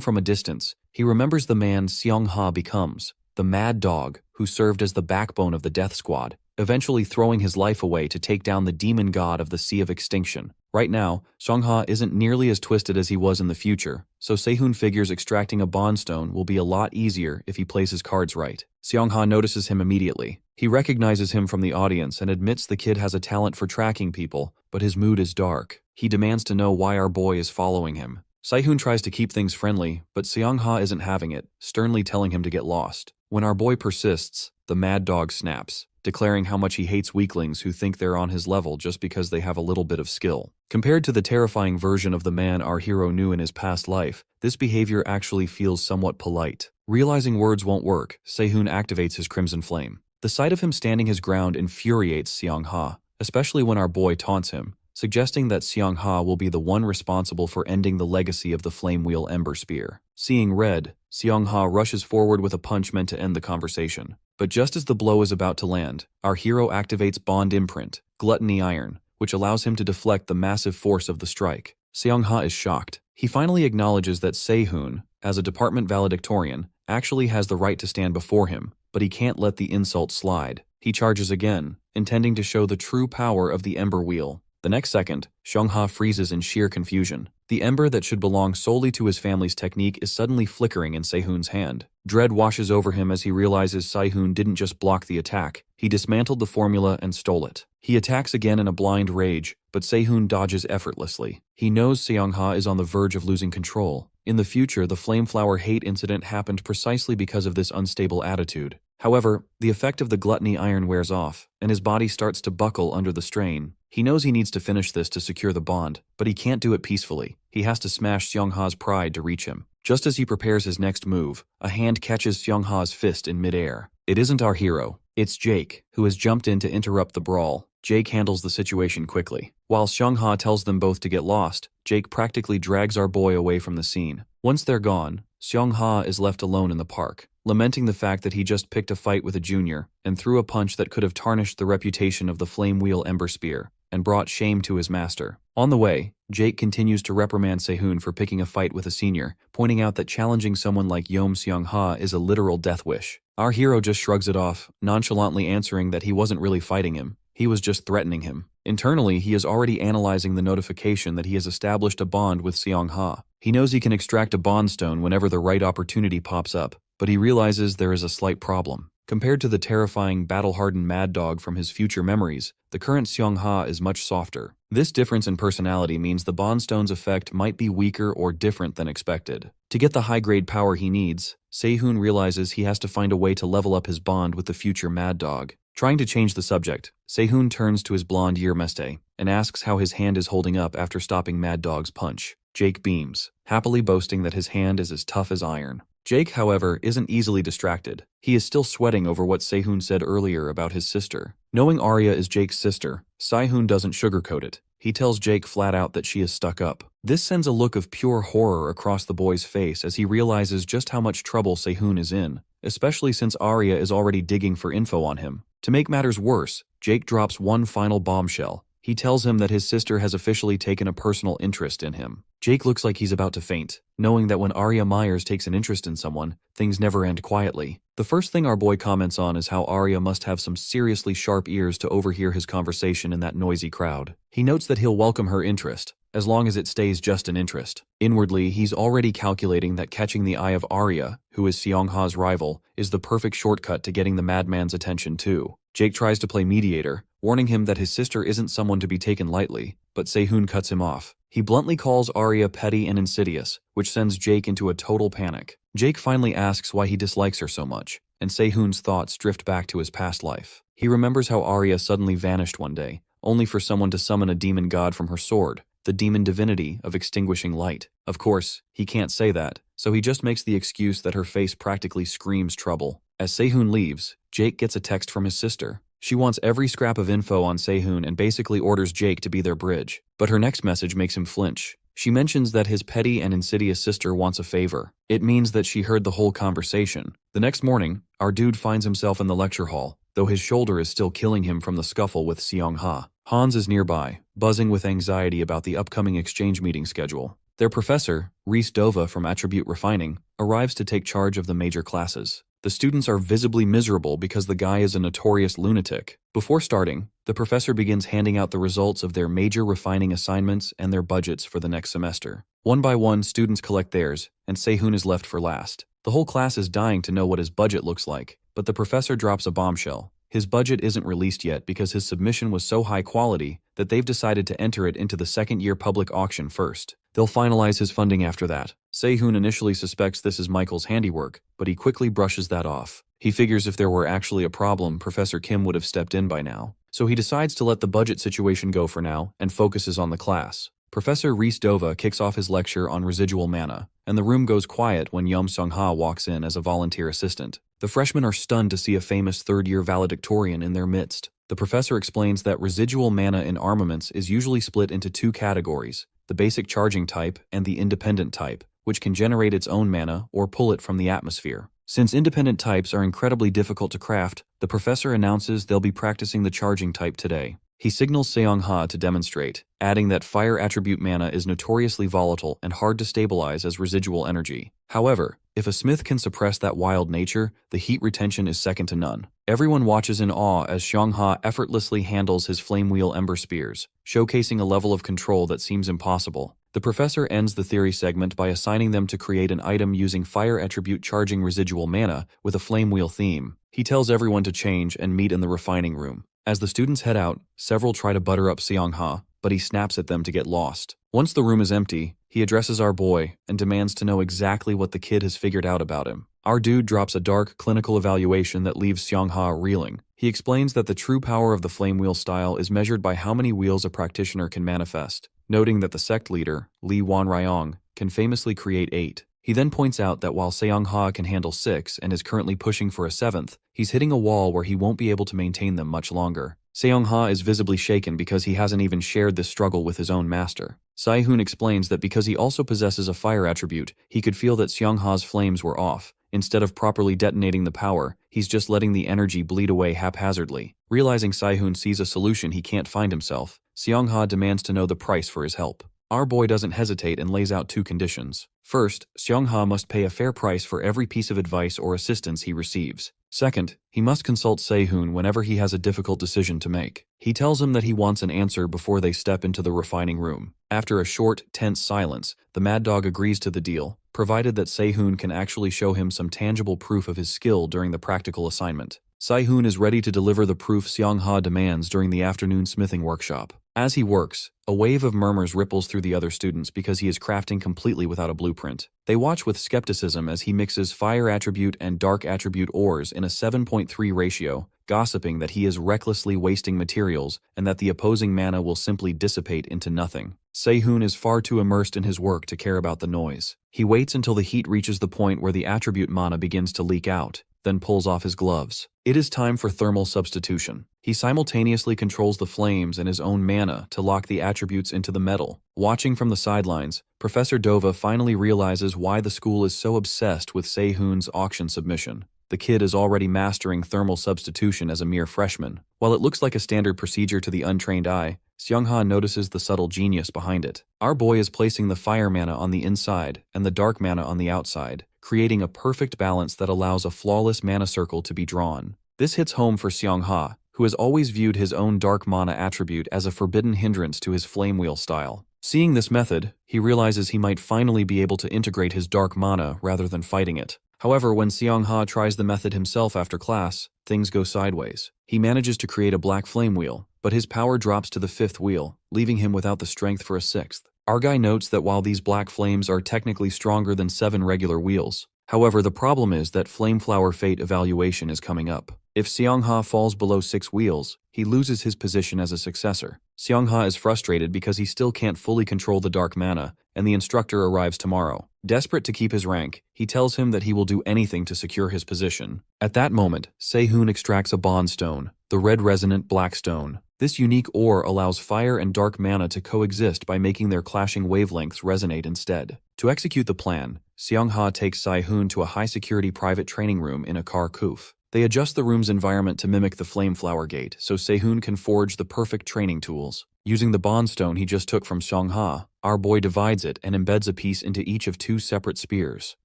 from a distance, he remembers the man Seong-ha becomes, the Mad Dog, who served as the backbone of the Death Squad, eventually throwing his life away to take down the demon god of the Sea of Extinction. Right now, Seong-ha isn't nearly as twisted as he was in the future, so Sehoon figures extracting a bond stone will be a lot easier if he plays his cards right. Seong-ha notices him immediately. He recognizes him from the audience and admits the kid has a talent for tracking people, but his mood is dark. He demands to know why our boy is following him. Sehoon tries to keep things friendly, but Seong-ha isn't having it, sternly telling him to get lost. When our boy persists, the Mad Dog snaps, declaring how much he hates weaklings who think they're on his level just because they have a little bit of skill. Compared to the terrifying version of the man our hero knew in his past life, this behavior actually feels somewhat polite. Realizing words won't work, Sehoon activates his Crimson Flame. The sight of him standing his ground infuriates Seong-ha, especially when our boy taunts him, suggesting that Seong-ha will be the one responsible for ending the legacy of the Flame Wheel Ember Spear. Seeing red, Seong-ha rushes forward with a punch meant to end the conversation. But just as the blow is about to land, our hero activates Bond Imprint, Gluttony Iron, which allows him to deflect the massive force of the strike. Seong-ha is shocked. He finally acknowledges that Sehoon, as a department valedictorian, actually has the right to stand before him, but he can't let the insult slide. He charges again, intending to show the true power of the Ember Wheel. The next second, Seong-ha freezes in sheer confusion. The ember that should belong solely to his family's technique is suddenly flickering in Sehoon's hand. Dread washes over him as he realizes Sehoon didn't just block the attack, he dismantled the formula and stole it. He attacks again in a blind rage, but Sehoon dodges effortlessly. He knows Seong-ha is on the verge of losing control. In the future, the Flameflower hate incident happened precisely because of this unstable attitude. However, the effect of the Gluttony Iron wears off, and his body starts to buckle under the strain. He knows he needs to finish this to secure the bond, but he can't do it peacefully. He has to smash Seong-ha's pride to reach him. Just as he prepares his next move, a hand catches Seong-ha's fist in midair. It isn't our hero. It's Jake, who has jumped in to interrupt the brawl. Jake handles the situation quickly. While Seong-ha tells them both to get lost, Jake practically drags our boy away from the scene. Once they're gone, Seong-ha is left alone in the park, lamenting the fact that he just picked a fight with a junior and threw a punch that could have tarnished the reputation of the Flame Wheel Ember Spear and brought shame to his master. On the way, Jake continues to reprimand Sehoon for picking a fight with a senior, pointing out that challenging someone like Yeom Seong-ha is a literal death wish. Our hero just shrugs it off, nonchalantly answering that he wasn't really fighting him, he was just threatening him. Internally, he is already analyzing the notification that he has established a bond with Seong-ha. He knows he can extract a bond stone whenever the right opportunity pops up, but he realizes there is a slight problem. Compared to the terrifying, battle-hardened Mad Dog from his future memories, the current Seong-ha is much softer. This difference in personality means the bond stone's effect might be weaker or different than expected. To get the high-grade power he needs, Sehoon realizes he has to find a way to level up his bond with the future Mad Dog. Trying to change the subject, Sehoon turns to his blonde Yearmeste and asks how his hand is holding up after stopping Mad Dog's punch. Jake beams, happily boasting that his hand is as tough as iron. Jake, however, isn't easily distracted. He is still sweating over what Sehoon said earlier about his sister. Knowing Arya is Jake's sister, Sehoon doesn't sugarcoat it. He tells Jake flat out that she is stuck up. This sends a look of pure horror across the boy's face as he realizes just how much trouble Sehoon is in, especially since Arya is already digging for info on him. To make matters worse, Jake drops one final bombshell. He tells him that his sister has officially taken a personal interest in him. Jake looks like he's about to faint, knowing that when Arya Myers takes an interest in someone, things never end quietly. The first thing our boy comments on is how Arya must have some seriously sharp ears to overhear his conversation in that noisy crowd. He notes that he'll welcome her interest, as long as it stays just an interest. Inwardly, he's already calculating that catching the eye of Arya, who is Seong-ha's rival, is the perfect shortcut to getting the madman's attention too. Jake tries to play mediator, warning him that his sister isn't someone to be taken lightly, but Sehoon cuts him off. He bluntly calls Arya petty and insidious, which sends Jake into a total panic. Jake finally asks why he dislikes her so much, and Sehoon's thoughts drift back to his past life. He remembers how Arya suddenly vanished one day, only for someone to summon a demon god from her sword, the demon divinity of extinguishing light. Of course, he can't say that, so he just makes the excuse that her face practically screams trouble. As Sehoon leaves, Jake gets a text from his sister. She wants every scrap of info on Sehoon and basically orders Jake to be their bridge. But her next message makes him flinch. She mentions that his petty and insidious sister wants a favor. It means that she heard the whole conversation. The next morning, our dude finds himself in the lecture hall, though his shoulder is still killing him from the scuffle with Seong-ha. Hans is nearby, buzzing with anxiety about the upcoming exchange meeting schedule. Their professor, Reese Dova from Attribute Refining, arrives to take charge of the major classes. The students are visibly miserable because the guy is a notorious lunatic. Before starting, the professor begins handing out the results of their major refining assignments and their budgets for the next semester. One by one, students collect theirs, and Sehoon is left for last. The whole class is dying to know what his budget looks like, but the professor drops a bombshell. His budget isn't released yet because his submission was so high quality that they've decided to enter it into the second-year public auction first. They'll finalize his funding after that. Sehoon initially suspects this is Michael's handiwork, but he quickly brushes that off. He figures if there were actually a problem, Professor Kim would have stepped in by now. So he decides to let the budget situation go for now and focuses on the class. Professor Reese Dova kicks off his lecture on residual mana, and the room goes quiet when Yum Sung-ha walks in as a volunteer assistant. The freshmen are stunned to see a famous third-year valedictorian in their midst. The professor explains that residual mana in armaments is usually split into two categories, the basic charging type and the independent type, which can generate its own mana or pull it from the atmosphere. Since independent types are incredibly difficult to craft, the professor announces they'll be practicing the charging type today. He signals Seong-ha to demonstrate, adding that fire attribute mana is notoriously volatile and hard to stabilize as residual energy. However, if a smith can suppress that wild nature, the heat retention is second to none. Everyone watches in awe as Seong-ha effortlessly handles his flame wheel ember spears, showcasing a level of control that seems impossible. The professor ends the theory segment by assigning them to create an item using fire attribute charging residual mana with a flame wheel theme. He tells everyone to change and meet in the refining room. As the students head out, several try to butter up Seong-ha, but he snaps at them to get lost. Once the room is empty, he addresses our boy and demands to know exactly what the kid has figured out about him. Our dude drops a dark clinical evaluation that leaves Seong-ha reeling. He explains that the true power of the flame wheel style is measured by how many wheels a practitioner can manifest, noting that the sect leader, Lee Wanryong, can famously create 8. He then points out that while Seong-ha can handle 6 and is currently pushing for a 7th, he's hitting a wall where he won't be able to maintain them much longer. Seong-ha is visibly shaken because he hasn't even shared this struggle with his own master. Sehoon explains that because he also possesses a fire attribute, he could feel that Seong-ha's flames were off. Instead of properly detonating the power, he's just letting the energy bleed away haphazardly. Realizing Sehoon sees a solution he can't find himself, Seong-ha demands to know the price for his help. Our boy doesn't hesitate and lays out 2 conditions. First, Seong-ha must pay a fair price for every piece of advice or assistance he receives. Second, he must consult Sehoon whenever he has a difficult decision to make. He tells him that he wants an answer before they step into the refining room. After a short, tense silence, the Mad Dog agrees to the deal, provided that Sehoon can actually show him some tangible proof of his skill during the practical assignment. Sehoon is ready to deliver the proof Seong-ha demands during the afternoon smithing workshop. As he works, a wave of murmurs ripples through the other students because he is crafting completely without a blueprint. They watch with skepticism as he mixes fire attribute and dark attribute ores in a 7.3 ratio, gossiping that he is recklessly wasting materials and that the opposing mana will simply dissipate into nothing. Sehoon is far too immersed in his work to care about the noise. He waits until the heat reaches the point where the attribute mana begins to leak out, then pulls off his gloves. It is time for thermal substitution. He simultaneously controls the flames and his own mana to lock the attributes into the metal. Watching from the sidelines, Professor Dova finally realizes why the school is so obsessed with Sehoon's auction submission. The kid is already mastering thermal substitution as a mere freshman. While it looks like a standard procedure to the untrained eye, Seong-ha notices the subtle genius behind it. Our boy is placing the fire mana on the inside and the dark mana on the outside, creating a perfect balance that allows a flawless mana circle to be drawn. This hits home for Seong-ha, who has always viewed his own dark mana attribute as a forbidden hindrance to his flame wheel style. Seeing this method, he realizes he might finally be able to integrate his dark mana rather than fighting it. However, when Seong-ha tries the method himself after class, things go sideways. He manages to create a black flame wheel, but his power drops to the 5th wheel, leaving him without the strength for a 6th. Our guy notes that while these black flames are technically stronger than 7 regular wheels, however, the problem is that Flameflower Fate evaluation is coming up. If Seongha falls below 6 wheels, he loses his position as a successor. Seongha is frustrated because he still can't fully control the dark mana, and the instructor arrives tomorrow. Desperate to keep his rank, he tells him that he will do anything to secure his position. At that moment, Sehoon extracts a bond stone, the red resonant black stone. This unique ore allows fire and dark mana to coexist by making their clashing wavelengths resonate instead. To execute the plan, Seongha takes Sehoon to a high-security private training room in a car Kuf. They adjust the room's environment to mimic the Flameflower Gate so Sehoon can forge the perfect training tools. Using the bond stone he just took from Seongha, our boy divides it and embeds a piece into each of 2 separate spears.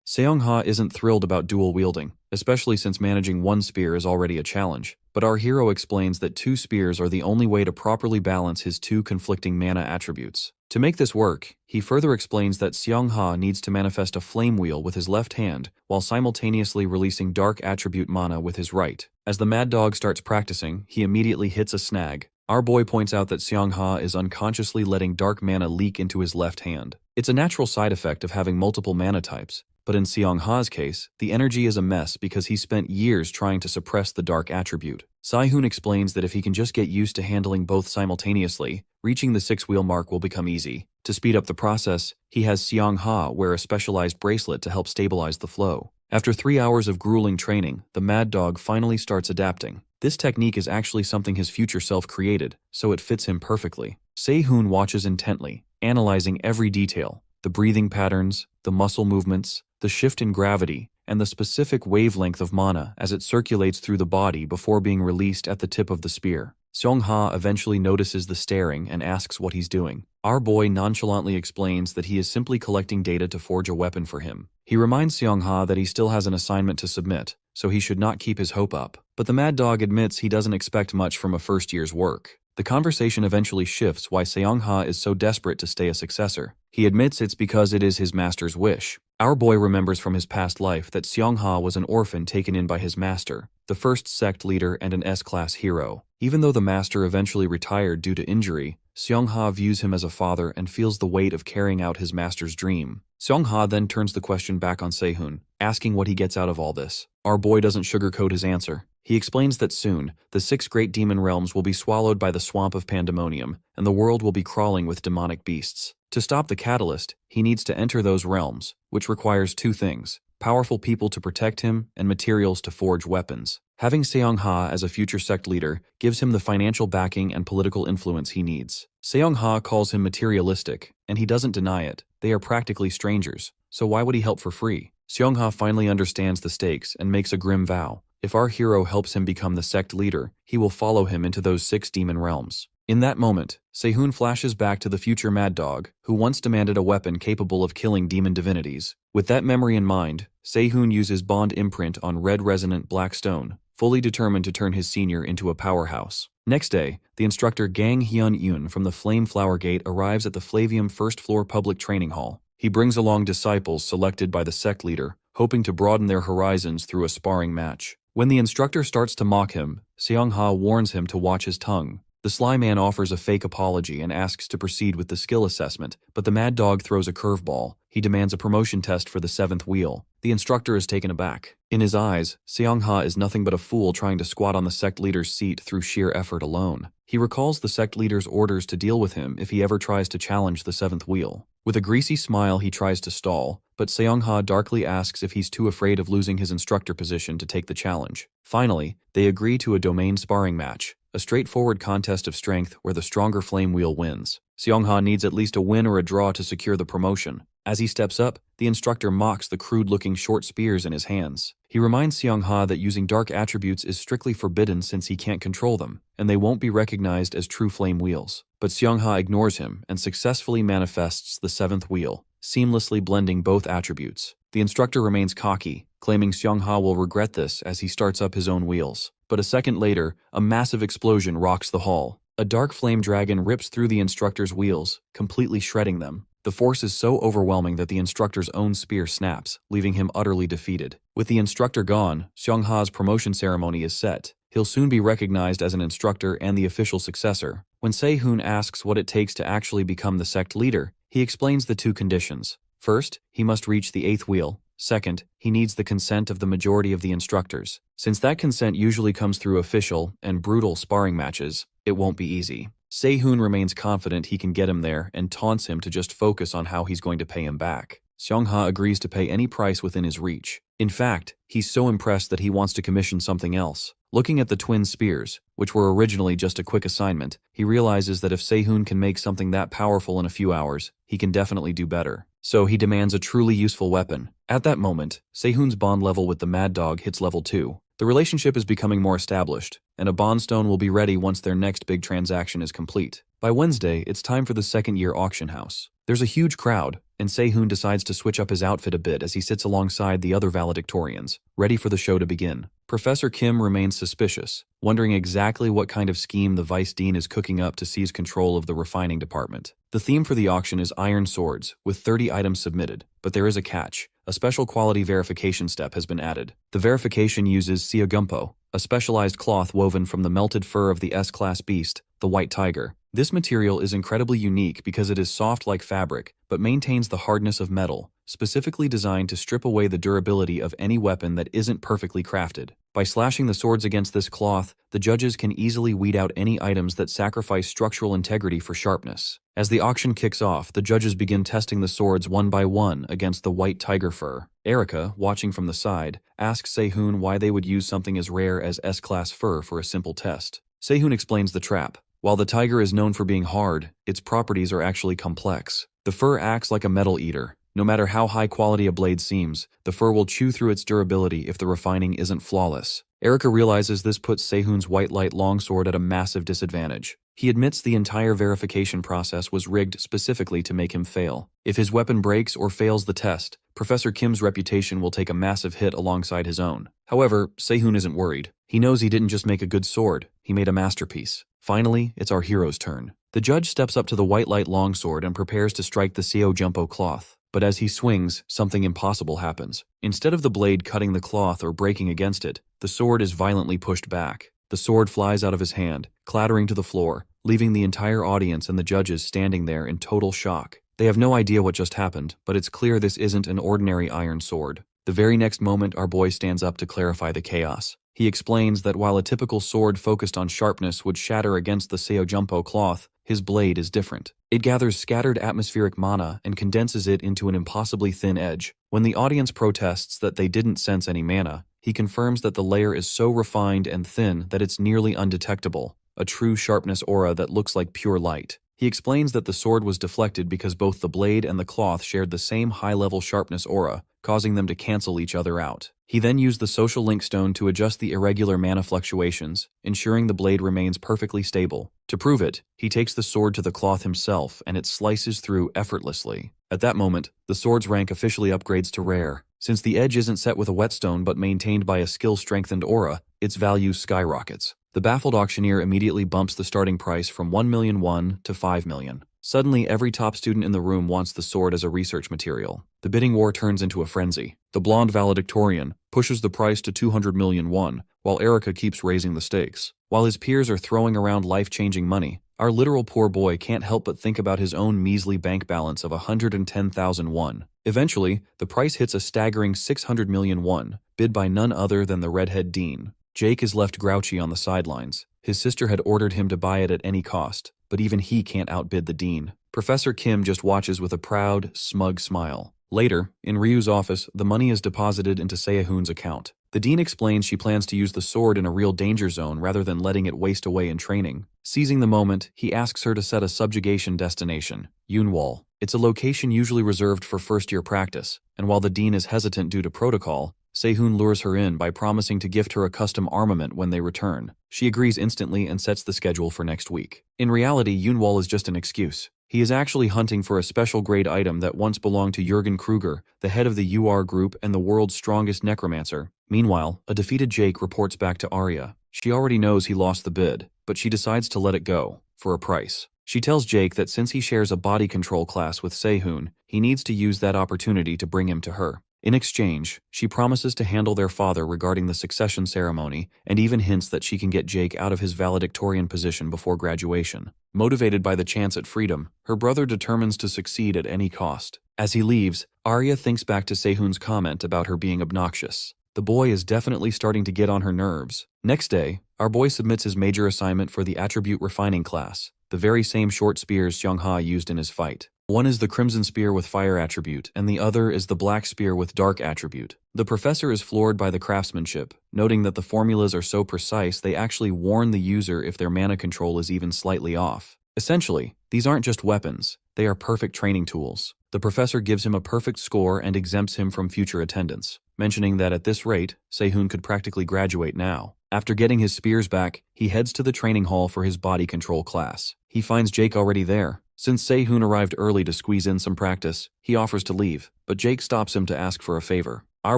Seongha isn't thrilled about dual wielding, especially since managing 1 spear is already a challenge, but our hero explains that 2 spears are the only way to properly balance his 2 conflicting mana attributes. To make this work, he further explains that Seongha needs to manifest a flame wheel with his left hand while simultaneously releasing dark attribute mana with his right. As the Mad Dog starts practicing, he immediately hits a snag. Our boy points out that Seongha is unconsciously letting dark mana leak into his left hand. It's a natural side effect of having multiple mana types, but in Seongha's case, the energy is a mess because he spent years trying to suppress the dark attribute. Sehoon explains that if he can just get used to handling both simultaneously, reaching the 6-wheel mark will become easy. To speed up the process, he has Seongha wear a specialized bracelet to help stabilize the flow. After 3 hours of grueling training, the Mad Dog finally starts adapting. This technique is actually something his future self created, so it fits him perfectly. Sehoon watches intently, analyzing every detail: the breathing patterns, the muscle movements, the shift in gravity, and the specific wavelength of mana as it circulates through the body before being released at the tip of the spear. Seongha eventually notices the staring and asks what he's doing. Our boy nonchalantly explains that he is simply collecting data to forge a weapon for him. He reminds Seongha that he still has an assignment to submit, so he should not keep his hope up. But the Mad Dog admits he doesn't expect much from a first year's work. The conversation eventually shifts why Seongha is so desperate to stay a successor. He admits it's because it is his master's wish. Our boy remembers from his past life that Seongha was an orphan taken in by his master, the first sect leader and an S-class hero. Even though the master eventually retired due to injury, Seongha views him as a father and feels the weight of carrying out his master's dream. Seongha then turns the question back on Sehoon, asking what he gets out of all this. Our boy doesn't sugarcoat his answer. He explains that soon, the 6 great demon realms will be swallowed by the swamp of pandemonium, and the world will be crawling with demonic beasts. To stop the catalyst, he needs to enter those realms, which requires 2 things: powerful people to protect him and materials to forge weapons. Having Seongha as a future sect leader gives him the financial backing and political influence he needs. Seongha calls him materialistic, and he doesn't deny it. They are practically strangers, so why would he help for free? Seongha finally understands the stakes and makes a grim vow. If our hero helps him become the sect leader, he will follow him into those 6 demon realms. In that moment, Sehoon flashes back to the future Mad Dog, who once demanded a weapon capable of killing demon divinities. With that memory in mind, Sehoon uses bond imprint on red resonant black stone, fully determined to turn his senior into a powerhouse. Next day, the instructor Gang Hyun-eun from the Flameflower Gate arrives at the Flavium first floor public training hall. He brings along disciples selected by the sect leader, hoping to broaden their horizons through a sparring match. When the instructor starts to mock him, Seongha warns him to watch his tongue. The Sly Man offers a fake apology and asks to proceed with the skill assessment, but the Mad Dog throws a curveball. He demands a promotion test for the 7th wheel. The instructor is taken aback. In his eyes, Seongha is nothing but a fool trying to squat on the sect leader's seat through sheer effort alone. He recalls the sect leader's orders to deal with him if he ever tries to challenge the 7th wheel. With a greasy smile, he tries to stall, but Seongha darkly asks if he's too afraid of losing his instructor position to take the challenge. Finally, they agree to a domain sparring match, a straightforward contest of strength where the stronger flame wheel wins. Seongha needs at least a win or a draw to secure the promotion. As he steps up, the instructor mocks the crude-looking short spears in his hands. He reminds Seongha that using dark attributes is strictly forbidden since he can't control them, and they won't be recognized as true flame wheels. But Seongha ignores him and successfully manifests the 7th wheel, seamlessly blending both attributes. The instructor remains cocky, claiming Seongha will regret this as he starts up his own wheels. But a second later, a massive explosion rocks the hall. A dark flame dragon rips through the instructor's wheels, completely shredding them. The force is so overwhelming that the instructor's own spear snaps, leaving him utterly defeated. With the instructor gone, Seongha's promotion ceremony is set. He'll soon be recognized as an instructor and the official successor. When Sehoon asks what it takes to actually become the sect leader, he explains the two conditions. First, he must reach the 8th wheel. Second, he needs the consent of the majority of the instructors. Since that consent usually comes through official and brutal sparring matches, it won't be easy. Sehoon remains confident he can get him there and taunts him to just focus on how he's going to pay him back. Seongha agrees to pay any price within his reach. In fact, he's so impressed that he wants to commission something else. Looking at the twin spears, which were originally just a quick assignment, he realizes that if Sehoon can make something that powerful in a few hours, he can definitely do better. So he demands a truly useful weapon. At that moment, Sehoon's bond level with the Mad Dog hits level 2. The relationship is becoming more established, and a bond stone will be ready once their next big transaction is complete. By Wednesday, it's time for the second-year auction house. There's a huge crowd, and Sehoon decides to switch up his outfit a bit as he sits alongside the other valedictorians, ready for the show to begin. Professor Kim remains suspicious, wondering exactly what kind of scheme the Vice Dean is cooking up to seize control of the refining department. The theme for the auction is iron swords, with 30 items submitted, but there is a catch. A special quality verification step has been added. The verification uses seogumpo, a specialized cloth woven from the melted fur of the S-class beast, the white tiger. This material is incredibly unique because it is soft like fabric, but maintains the hardness of metal, specifically designed to strip away the durability of any weapon that isn't perfectly crafted. By slashing the swords against this cloth, the judges can easily weed out any items that sacrifice structural integrity for sharpness. As the auction kicks off, the judges begin testing the swords one by one against the white tiger fur. Erica, watching from the side, asks Sehoon why they would use something as rare as S-class fur for a simple test. Sehoon explains the trap. While the tiger is known for being hard, its properties are actually complex. The fur acts like a metal eater. No matter how high quality a blade seems, the fur will chew through its durability if the refining isn't flawless. Erica realizes this puts Sehoon's white light longsword at a massive disadvantage. He admits the entire verification process was rigged specifically to make him fail. If his weapon breaks or fails the test, Professor Kim's reputation will take a massive hit alongside his own. However, Sehoon isn't worried. He knows he didn't just make a good sword, he made a masterpiece. Finally, it's our hero's turn. The judge steps up to the white light longsword and prepares to strike the Seo Jumpo cloth. But as he swings, something impossible happens. Instead of the blade cutting the cloth or breaking against it, the sword is violently pushed back. The sword flies out of his hand, clattering to the floor, leaving the entire audience and the judges standing there in total shock. They have no idea what just happened, but it's clear this isn't an ordinary iron sword. The very next moment, our boy stands up to clarify the chaos. He explains that while a typical sword focused on sharpness would shatter against the Seo Jumpo cloth, his blade is different. It gathers scattered atmospheric mana and condenses it into an impossibly thin edge. When the audience protests that they didn't sense any mana, he confirms that the layer is so refined and thin that it's nearly undetectable, a true sharpness aura that looks like pure light. He explains that the sword was deflected because both the blade and the cloth shared the same high-level sharpness aura, causing them to cancel each other out. He then used the social link stone to adjust the irregular mana fluctuations, ensuring the blade remains perfectly stable. To prove it, he takes the sword to the cloth himself and it slices through effortlessly. At that moment, the sword's rank officially upgrades to rare. Since the edge isn't set with a whetstone but maintained by a skill-strengthened aura, its value skyrockets. The baffled auctioneer immediately bumps the starting price from 1 million won to 5 million. Suddenly, every top student in the room wants the sword as a research material. The bidding war turns into a frenzy. The blonde valedictorian pushes the price to 200 million won, while Erica keeps raising the stakes. While his peers are throwing around life-changing money, our literal poor boy can't help but think about his own measly bank balance of 110,000 won. Eventually, the price hits a staggering 600 million won, bid by none other than the redhead Dean. Jake is left grouchy on the sidelines. His sister had ordered him to buy it at any cost, but even he can't outbid the Dean. Professor Kim just watches with a proud, smug smile. Later, in Ryu's office, the money is deposited into Sehoon's account. The Dean explains she plans to use the sword in a real danger zone rather than letting it waste away in training. Seizing the moment, he asks her to set a subjugation destination, Yunwal. It's a location usually reserved for first-year practice, and while the Dean is hesitant due to protocol, Sehoon lures her in by promising to gift her a custom armament when they return. She agrees instantly and sets the schedule for next week. In reality, Yunwal is just an excuse. He is actually hunting for a special grade item that once belonged to Jürgen Kruger, the head of the UR group and the world's strongest necromancer. Meanwhile, a defeated Jake reports back to Arya. She already knows he lost the bid, but she decides to let it go, for a price. She tells Jake that since he shares a body control class with Sehoon, he needs to use that opportunity to bring him to her. In exchange, she promises to handle their father regarding the succession ceremony and even hints that she can get Jake out of his valedictorian position before graduation. Motivated by the chance at freedom, her brother determines to succeed at any cost. As he leaves, Arya thinks back to Sehoon's comment about her being obnoxious. The boy is definitely starting to get on her nerves. Next day, our boy submits his major assignment for the attribute refining class, the very same short spears Yunha used in his fight. One is the crimson spear with fire attribute, and the other is the black spear with dark attribute. The professor is floored by the craftsmanship, noting that the formulas are so precise they actually warn the user if their mana control is even slightly off. Essentially, these aren't just weapons, they are perfect training tools. The professor gives him a perfect score and exempts him from future attendance, mentioning that at this rate, Sehoon could practically graduate now. After getting his spears back, he heads to the training hall for his body control class. He finds Jake already there. Since Sehoon arrived early to squeeze in some practice, he offers to leave, but Jake stops him to ask for a favor. Our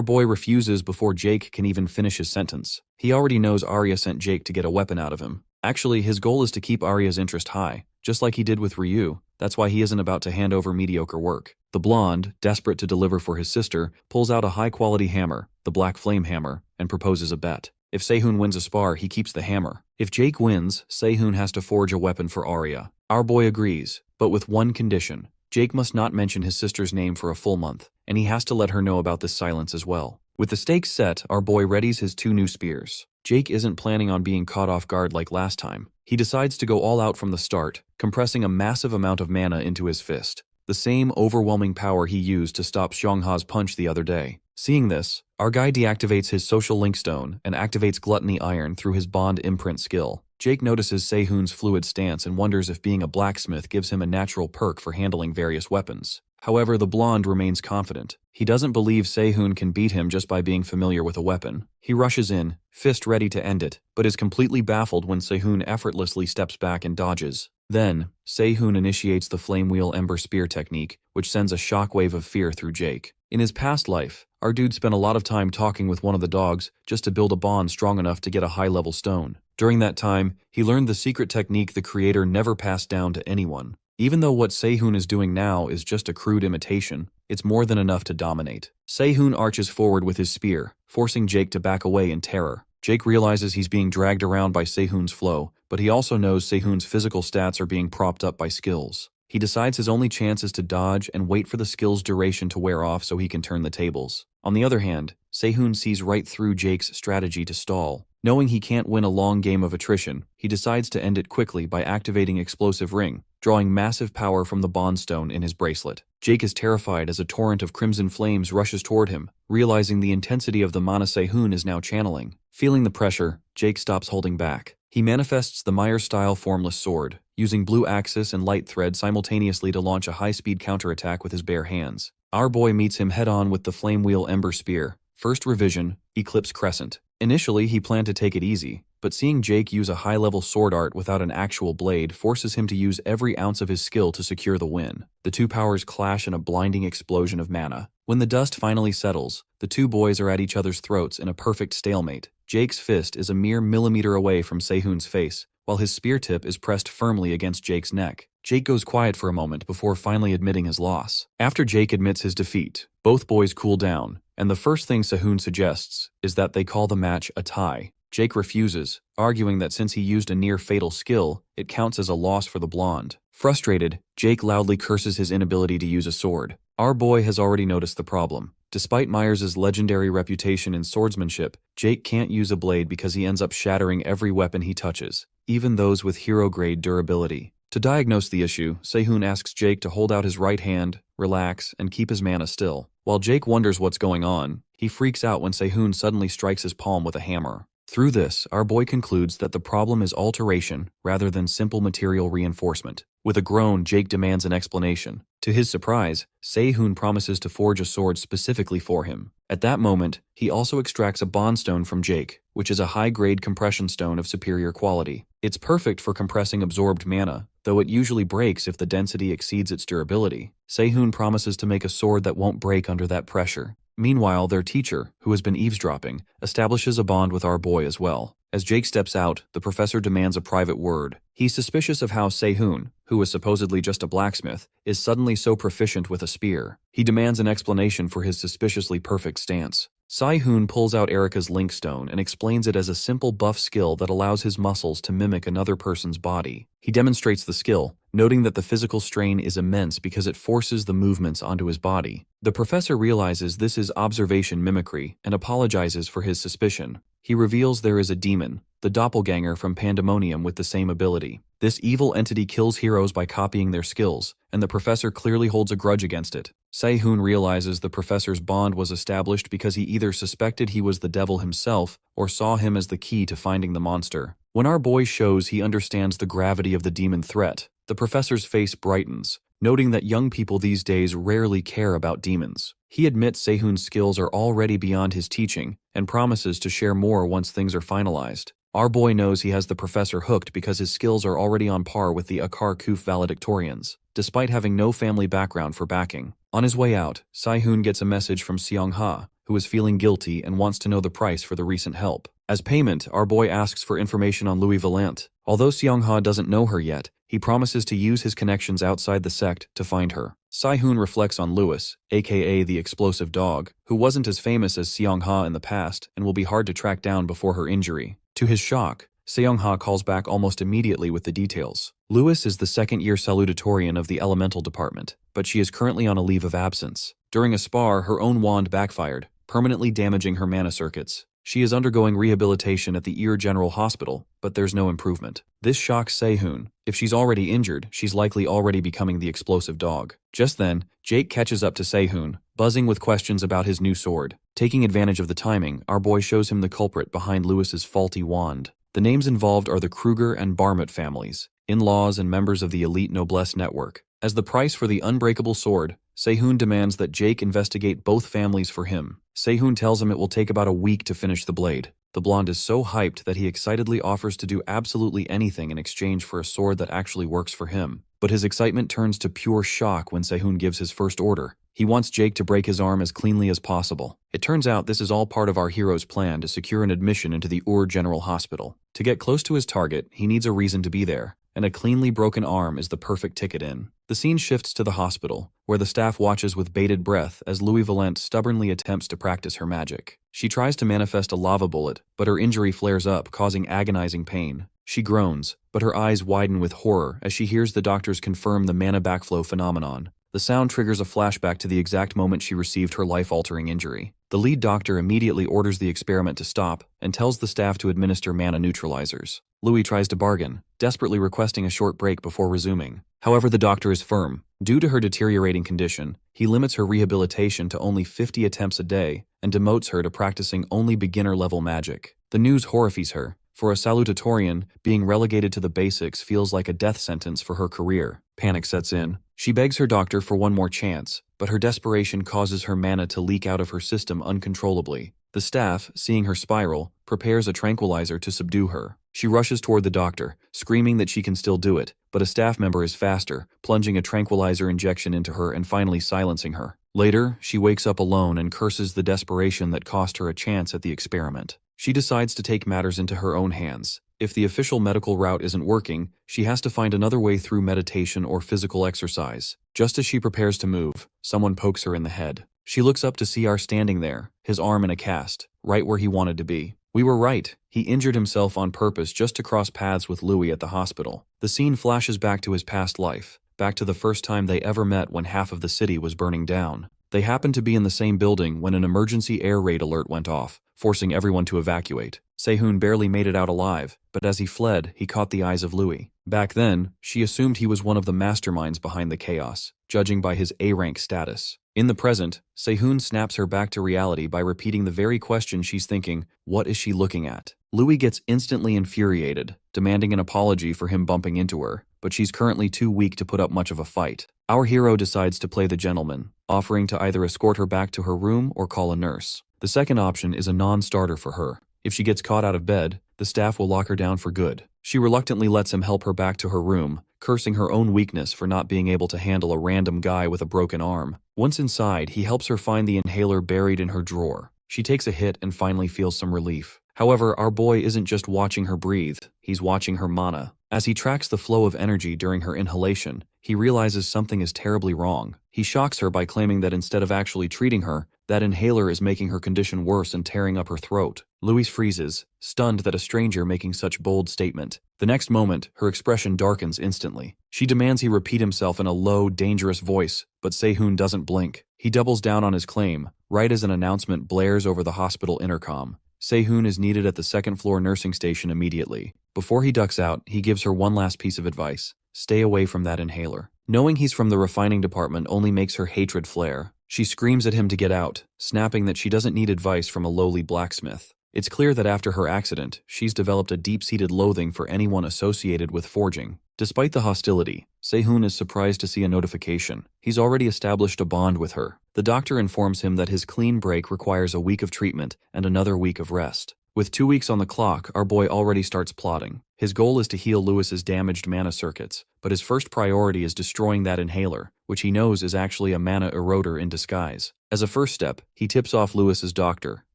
boy refuses before Jake can even finish his sentence. He already knows Arya sent Jake to get a weapon out of him. Actually, his goal is to keep Arya's interest high, just like he did with Ryu. That's why he isn't about to hand over mediocre work. The blonde, desperate to deliver for his sister, pulls out a high-quality hammer, the Black Flame Hammer, and proposes a bet. If Sehoon wins a spar, he keeps the hammer. If Jake wins, Sehoon has to forge a weapon for Arya. Our boy agrees, but with one condition. Jake must not mention his sister's name for a full month, and he has to let her know about this silence as well. With the stakes set, our boy readies his 2 new spears. Jake isn't planning on being caught off guard like last time. He decides to go all out from the start, compressing a massive amount of mana into his fist. The same overwhelming power he used to stop Xiongha's punch the other day. Seeing this, our guy deactivates his social link stone and activates Gluttony Iron through his bond imprint skill. Jake notices Sehoon's fluid stance and wonders if being a blacksmith gives him a natural perk for handling various weapons. However, the blonde remains confident. He doesn't believe Sehoon can beat him just by being familiar with a weapon. He rushes in, fist ready to end it, but is completely baffled when Sehoon effortlessly steps back and dodges. Then, Sehoon initiates the Flame Wheel Ember Spear technique, which sends a shockwave of fear through Jake. In his past life, our dude spent a lot of time talking with one of the dogs just to build a bond strong enough to get a high-level stone. During that time, he learned the secret technique the creator never passed down to anyone. Even though what Sehoon is doing now is just a crude imitation, it's more than enough to dominate. Sehoon arches forward with his spear, forcing Jake to back away in terror. Jake realizes he's being dragged around by Sehoon's flow, but he also knows Sehoon's physical stats are being propped up by skills. He decides his only chance is to dodge and wait for the skill's duration to wear off so he can turn the tables. On the other hand, Sehoon sees right through Jake's strategy to stall. Knowing he can't win a long game of attrition, he decides to end it quickly by activating Explosive Ring, drawing massive power from the bond stone in his bracelet. Jake is terrified as a torrent of crimson flames rushes toward him, realizing the intensity of the mana Sehoon is now channeling. Feeling the pressure, Jake stops holding back. He manifests the Meyer-style formless sword, using blue axis and light thread simultaneously to launch a high-speed counterattack with his bare hands. Our boy meets him head-on with the Flame Wheel Ember Spear, First Revision, Eclipse Crescent. Initially, he planned to take it easy, but seeing Jake use a high-level sword art without an actual blade forces him to use every ounce of his skill to secure the win. The two powers clash in a blinding explosion of mana. When the dust finally settles, the two boys are at each other's throats in a perfect stalemate. Jake's fist is a mere millimeter away from Sehoon's face, while his spear tip is pressed firmly against Jake's neck. Jake goes quiet for a moment before finally admitting his loss. After Jake admits his defeat, both boys cool down, and the first thing Sehoon suggests is that they call the match a tie. Jake refuses, arguing that since he used a near-fatal skill, it counts as a loss for the blonde. Frustrated, Jake loudly curses his inability to use a sword. Our boy has already noticed the problem. Despite Myers' legendary reputation in swordsmanship, Jake can't use a blade because he ends up shattering every weapon he touches, even those with hero-grade durability. To diagnose the issue, Sehoon asks Jake to hold out his right hand, relax, and keep his mana still. While Jake wonders what's going on, he freaks out when Sehoon suddenly strikes his palm with a hammer. Through this, our boy concludes that the problem is alteration rather than simple material reinforcement. With a groan, Jake demands an explanation. To his surprise, Sehoon promises to forge a sword specifically for him. At that moment, he also extracts a bond stone from Jake, which is a high-grade compression stone of superior quality. It's perfect for compressing absorbed mana, though it usually breaks if the density exceeds its durability. Sehoon promises to make a sword that won't break under that pressure. Meanwhile, their teacher, who has been eavesdropping, establishes a bond with our boy as well. As Jake steps out, the professor demands a private word. He's suspicious of how Sehoon, who is supposedly just a blacksmith, is suddenly so proficient with a spear. He demands an explanation for his suspiciously perfect stance. Sehoon pulls out Erica's link stone and explains it as a simple buff skill that allows his muscles to mimic another person's body. He demonstrates the skill, noting that the physical strain is immense because it forces the movements onto his body. The professor realizes this is observation mimicry and apologizes for his suspicion. He reveals there is a demon, the doppelganger from Pandemonium, with the same ability. This evil entity kills heroes by copying their skills, and the professor clearly holds a grudge against it. Sehoon realizes the professor's bond was established because he either suspected he was the devil himself or saw him as the key to finding the monster. When our boy shows he understands the gravity of the demon threat, the professor's face brightens, noting that young people these days rarely care about demons. He admits Sehoon's skills are already beyond his teaching and promises to share more once things are finalized. Our boy knows he has the professor hooked because his skills are already on par with the Akar Kuf valedictorians, despite having no family background for backing. On his way out, Sehoon gets a message from Seong-ha, who is feeling guilty and wants to know the price for the recent help. As payment, our boy asks for information on Louis Valente. Although Seong-ha doesn't know her yet, he promises to use his connections outside the sect to find her. Sehoon reflects on Louis, aka the explosive dog, who wasn't as famous as Seong-ha in the past and will be hard to track down before her injury. To his shock, Seong-ha calls back almost immediately with the details. Louis is the second-year salutatorian of the elemental department, but she is currently on a leave of absence. During a spar, her own wand backfired, permanently damaging her mana circuits. She is undergoing rehabilitation at the Ear General Hospital, but there's no improvement. This shocks Sehoon. If she's already injured, she's likely already becoming the explosive dog. Just then, Jake catches up to Sehoon, buzzing with questions about his new sword. Taking advantage of the timing, our boy shows him the culprit behind Louis's faulty wand. The names involved are the Kruger and Barmet families, in-laws and members of the elite noblesse network. As the price for the unbreakable sword, Sehoon demands that Jake investigate both families for him. Sehoon tells him it will take about a week to finish the blade. The blonde is so hyped that he excitedly offers to do absolutely anything in exchange for a sword that actually works for him. But his excitement turns to pure shock when Sehoon gives his first order. He wants Jake to break his arm as cleanly as possible. It turns out this is all part of our hero's plan to secure an admission into the Ur General Hospital. To get close to his target, he needs a reason to be there, and a cleanly broken arm is the perfect ticket in. The scene shifts to the hospital, where the staff watches with bated breath as Louis Valente stubbornly attempts to practice her magic. She tries to manifest a lava bullet, but her injury flares up, causing agonizing pain. She groans, but her eyes widen with horror as she hears the doctors confirm the mana backflow phenomenon. The sound triggers a flashback to the exact moment she received her life-altering injury. The lead doctor immediately orders the experiment to stop and tells the staff to administer mana neutralizers. Louis tries to bargain, desperately requesting a short break before resuming. However, the doctor is firm. Due to her deteriorating condition, he limits her rehabilitation to only 50 attempts a day and demotes her to practicing only beginner-level magic. The news horrifies her. For a salutatorian, being relegated to the basics feels like a death sentence for her career. Panic sets in. She begs her doctor for one more chance, but her desperation causes her mana to leak out of her system uncontrollably. The staff, seeing her spiral, prepares a tranquilizer to subdue her. She rushes toward the doctor, screaming that she can still do it, but a staff member is faster, plunging a tranquilizer injection into her and finally silencing her. Later, she wakes up alone and curses the desperation that cost her a chance at the experiment. She decides to take matters into her own hands. If the official medical route isn't working, she has to find another way through meditation or physical exercise. Just as she prepares to move, someone pokes her in the head. She looks up to see R standing there, his arm in a cast, right where he wanted to be. We were right. He injured himself on purpose just to cross paths with Louis at the hospital. The scene flashes back to his past life, back to the first time they ever met when half of the city was burning down. They happened to be in the same building when an emergency air raid alert went off, forcing everyone to evacuate. Sehoon barely made it out alive, but as he fled, he caught the eyes of Louis. Back then, she assumed he was one of the masterminds behind the chaos, judging by his A-rank status. In the present, Sehoon snaps her back to reality by repeating the very question she's thinking, what is she looking at? Louis gets instantly infuriated, demanding an apology for him bumping into her, but she's currently too weak to put up much of a fight. Our hero decides to play the gentleman, offering to either escort her back to her room or call a nurse. The second option is a non-starter for her. If she gets caught out of bed, the staff will lock her down for good. She reluctantly lets him help her back to her room, cursing her own weakness for not being able to handle a random guy with a broken arm. Once inside, he helps her find the inhaler buried in her drawer. She takes a hit and finally feels some relief. However, our boy isn't just watching her breathe, he's watching her mana. As he tracks the flow of energy during her inhalation, he realizes something is terribly wrong. He shocks her by claiming that instead of actually treating her, that inhaler is making her condition worse and tearing up her throat. Louise freezes, stunned that a stranger making such bold statement. The next moment, her expression darkens instantly. She demands he repeat himself in a low, dangerous voice, but Sehoon doesn't blink. He doubles down on his claim, right as an announcement blares over the hospital intercom. Sehoon is needed at the second-floor nursing station immediately. Before he ducks out, he gives her one last piece of advice. Stay away from that inhaler. Knowing he's from the refining department only makes her hatred flare. She screams at him to get out, snapping that she doesn't need advice from a lowly blacksmith. It's clear that after her accident, she's developed a deep-seated loathing for anyone associated with forging. Despite the hostility, Sehoon is surprised to see a notification. He's already established a bond with her. The doctor informs him that his clean break requires a week of treatment and another week of rest. With 2 weeks on the clock, our boy already starts plotting. His goal is to heal Lewis's damaged mana circuits, but his first priority is destroying that inhaler, which he knows is actually a mana eroder in disguise. As a first step, he tips off Lewis's doctor,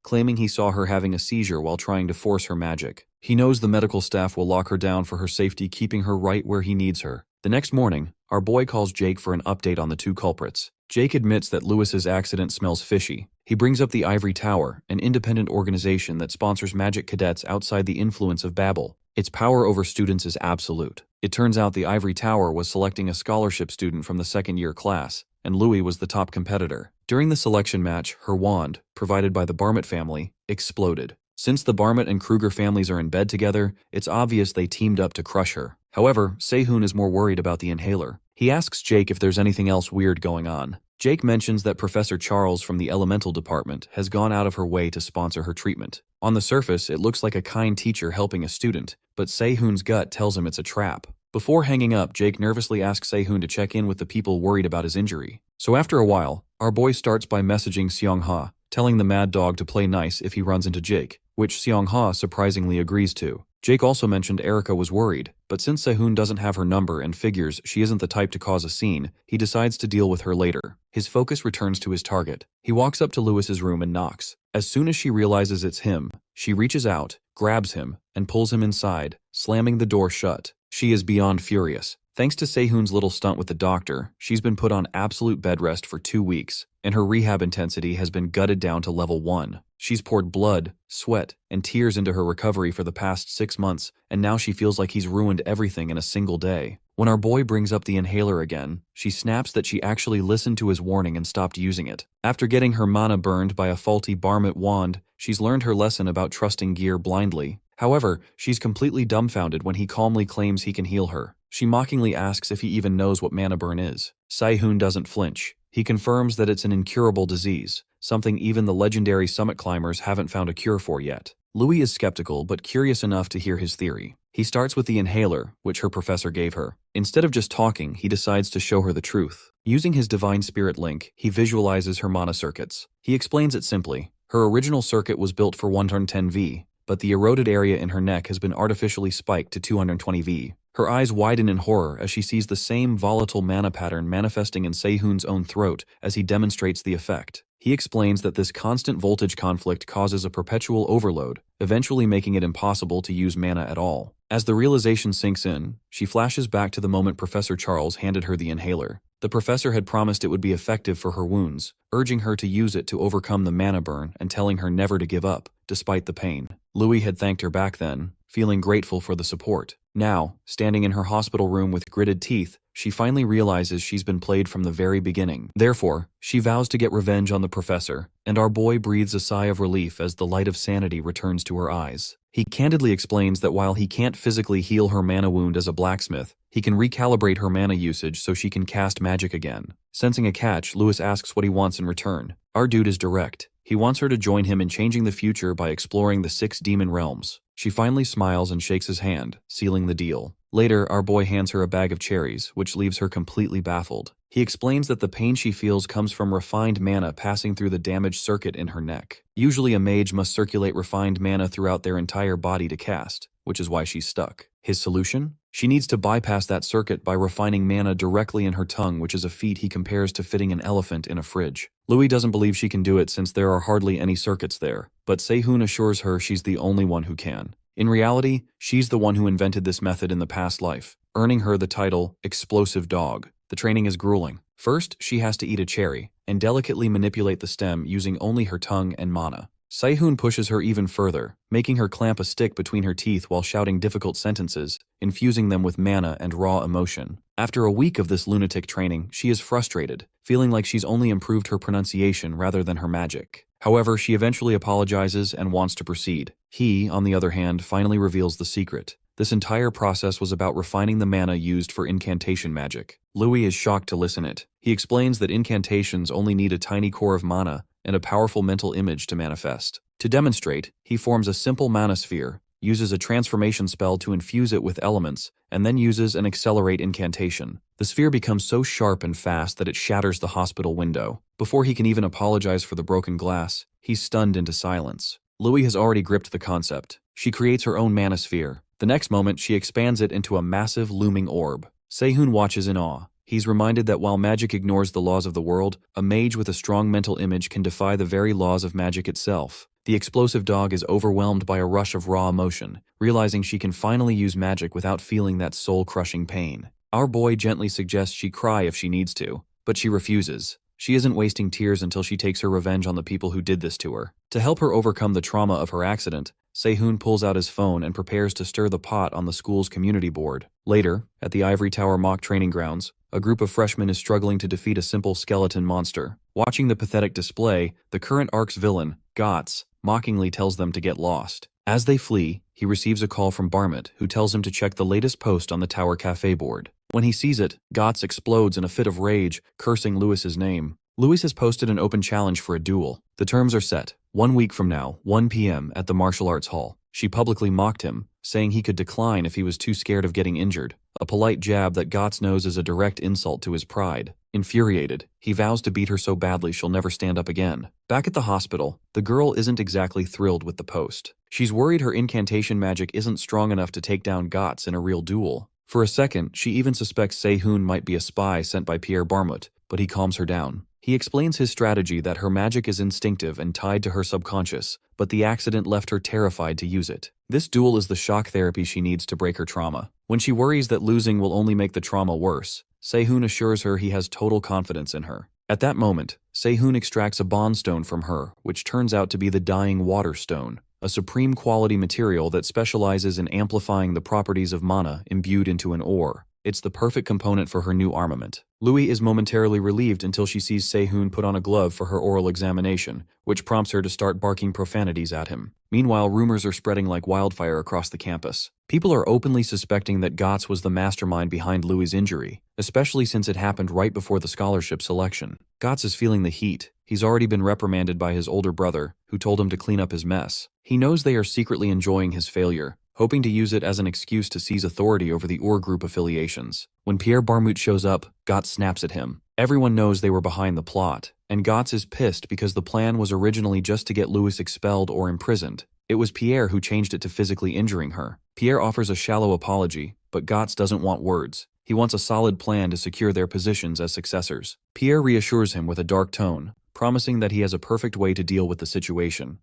claiming he saw her having a seizure while trying to force her magic. He knows the medical staff will lock her down for her safety, keeping her right where he needs her. The next morning, our boy calls Jake for an update on the two culprits. Jake admits that Lewis's accident smells fishy. He brings up the Ivory Tower, an independent organization that sponsors magic cadets outside the influence of Babel. Its power over students is absolute. It turns out the Ivory Tower was selecting a scholarship student from the second-year class, and Louis was the top competitor. During the selection match, her wand, provided by the Barmet family, exploded. Since the Barmet and Kruger families are in bed together, it's obvious they teamed up to crush her. However, Sehoon is more worried about the inhaler. He asks Jake if there's anything else weird going on. Jake mentions that Professor Charles from the Elemental Department has gone out of her way to sponsor her treatment. On the surface, it looks like a kind teacher helping a student, but Sehoon's gut tells him it's a trap. Before hanging up, Jake nervously asks Sehoon to check in with the people worried about his injury. So after a while, our boy starts by messaging Seong-ha, telling the mad dog to play nice if he runs into Jake, which Seong-ha surprisingly agrees to. Jake also mentioned Erica was worried, but since Sehoon doesn't have her number and figures she isn't the type to cause a scene, he decides to deal with her later. His focus returns to his target. He walks up to Lewis's room and knocks. As soon as she realizes it's him, she reaches out, grabs him, and pulls him inside, slamming the door shut. She is beyond furious. Thanks to Sehoon's little stunt with the doctor, she's been put on absolute bed rest for 2 weeks, and her rehab intensity has been gutted down to level 1. She's poured blood, sweat, and tears into her recovery for the past 6 months, and now she feels like he's ruined everything in a single day. When our boy brings up the inhaler again, she snaps that she actually listened to his warning and stopped using it. After getting her mana burned by a faulty Barmet wand, she's learned her lesson about trusting gear blindly. However, she's completely dumbfounded when he calmly claims he can heal her. She mockingly asks if he even knows what mana burn is. Sehoon doesn't flinch. He confirms that it's an incurable disease, something even the legendary summit climbers haven't found a cure for yet. Louis is skeptical but curious enough to hear his theory. He starts with the inhaler, which her professor gave her. Instead of just talking, he decides to show her the truth. Using his divine spirit link, he visualizes her mana circuits. He explains it simply. Her original circuit was built for 110V, but the eroded area in her neck has been artificially spiked to 220V. Her eyes widen in horror as she sees the same volatile mana pattern manifesting in Sehoon's own throat as he demonstrates the effect. He explains that this constant voltage conflict causes a perpetual overload, eventually making it impossible to use mana at all. As the realization sinks in, she flashes back to the moment Professor Charles handed her the inhaler. The professor had promised it would be effective for her wounds, urging her to use it to overcome the mana burn and telling her never to give up, despite the pain. Louis had thanked her back then, feeling grateful for the support. Now, standing in her hospital room with gritted teeth, she finally realizes she's been played from the very beginning. Therefore, she vows to get revenge on the professor, and our boy breathes a sigh of relief as the light of sanity returns to her eyes. He candidly explains that while he can't physically heal her mana wound as a blacksmith, he can recalibrate her mana usage so she can cast magic again. Sensing a catch, Louis asks what he wants in return. Our dude is direct. He wants her to join him in changing the future by exploring the 6 demon realms. She finally smiles and shakes his hand, sealing the deal. Later, our boy hands her a bag of cherries, which leaves her completely baffled. He explains that the pain she feels comes from refined mana passing through the damaged circuit in her neck. Usually a mage must circulate refined mana throughout their entire body to cast, which is why she's stuck. His solution? She needs to bypass that circuit by refining mana directly in her tongue, which is a feat he compares to fitting an elephant in a fridge. Louis doesn't believe she can do it since there are hardly any circuits there, but Sehoon assures her she's the only one who can. In reality, she's the one who invented this method in the past life, earning her the title Explosive Dog. The training is grueling. First, she has to eat a cherry and delicately manipulate the stem using only her tongue and mana. Sehoon pushes her even further, making her clamp a stick between her teeth while shouting difficult sentences, infusing them with mana and raw emotion. After a week of this lunatic training, she is frustrated, feeling like she's only improved her pronunciation rather than her magic. However, she eventually apologizes and wants to proceed. He, on the other hand, finally reveals the secret. This entire process was about refining the mana used for incantation magic. Louis is shocked to listen it. He explains that incantations only need a tiny core of mana and a powerful mental image to manifest. To demonstrate, he forms a simple mana sphere, uses a transformation spell to infuse it with elements, and then uses an accelerate incantation. The sphere becomes so sharp and fast that it shatters the hospital window. Before he can even apologize for the broken glass, he's stunned into silence. Louis has already gripped the concept. She creates her own mana sphere. The next moment, she expands it into a massive, looming orb. Sehoon watches in awe. He's reminded that while magic ignores the laws of the world, a mage with a strong mental image can defy the very laws of magic itself. The explosive dog is overwhelmed by a rush of raw emotion, realizing she can finally use magic without feeling that soul-crushing pain. Our boy gently suggests she cry if she needs to, but she refuses. She isn't wasting tears until she takes her revenge on the people who did this to her. To help her overcome the trauma of her accident, Sehoon pulls out his phone and prepares to stir the pot on the school's community board. Later, at the Ivory Tower mock training grounds, a group of freshmen is struggling to defeat a simple skeleton monster. Watching the pathetic display, the current arc's villain, Gotts, mockingly tells them to get lost. As they flee, he receives a call from Barmet, who tells him to check the latest post on the Tower Cafe board. When he sees it, Gotts explodes in a fit of rage, cursing Louis's name. Louis has posted an open challenge for a duel. The terms are set. 1 week from now, 1 p.m. at the Martial Arts Hall. She publicly mocked him, saying he could decline if he was too scared of getting injured, a polite jab that Gotts knows is a direct insult to his pride. Infuriated, he vows to beat her so badly she'll never stand up again. Back at the hospital, the girl isn't exactly thrilled with the post. She's worried her incantation magic isn't strong enough to take down Gotts in a real duel. For a second, she even suspects Sehoon might be a spy sent by Pierre Barmet, but he calms her down. He explains his strategy that her magic is instinctive and tied to her subconscious, but the accident left her terrified to use it. This duel is the shock therapy she needs to break her trauma. When she worries that losing will only make the trauma worse, Sehoon assures her he has total confidence in her. At that moment, Sehoon extracts a bond stone from her, which turns out to be the Dying Water Stone, a supreme quality material that specializes in amplifying the properties of mana imbued into an ore. It's the perfect component for her new armament. Louis is momentarily relieved until she sees Sehoon put on a glove for her oral examination, which prompts her to start barking profanities at him. Meanwhile, rumors are spreading like wildfire across the campus. People are openly suspecting that Gotts was the mastermind behind Louis' injury, especially since it happened right before the scholarship selection. Gotts is feeling the heat. He's already been reprimanded by his older brother, who told him to clean up his mess. He knows they are secretly enjoying his failure, hoping to use it as an excuse to seize authority over the Ur group affiliations. When Pierre Barmet shows up, Gotts snaps at him. Everyone knows they were behind the plot, and Gotts is pissed because the plan was originally just to get Louis expelled or imprisoned. It was Pierre who changed it to physically injuring her. Pierre offers a shallow apology, but Gotts doesn't want words. He wants a solid plan to secure their positions as successors. Pierre reassures him with a dark tone, promising that he has a perfect way to deal with the situation.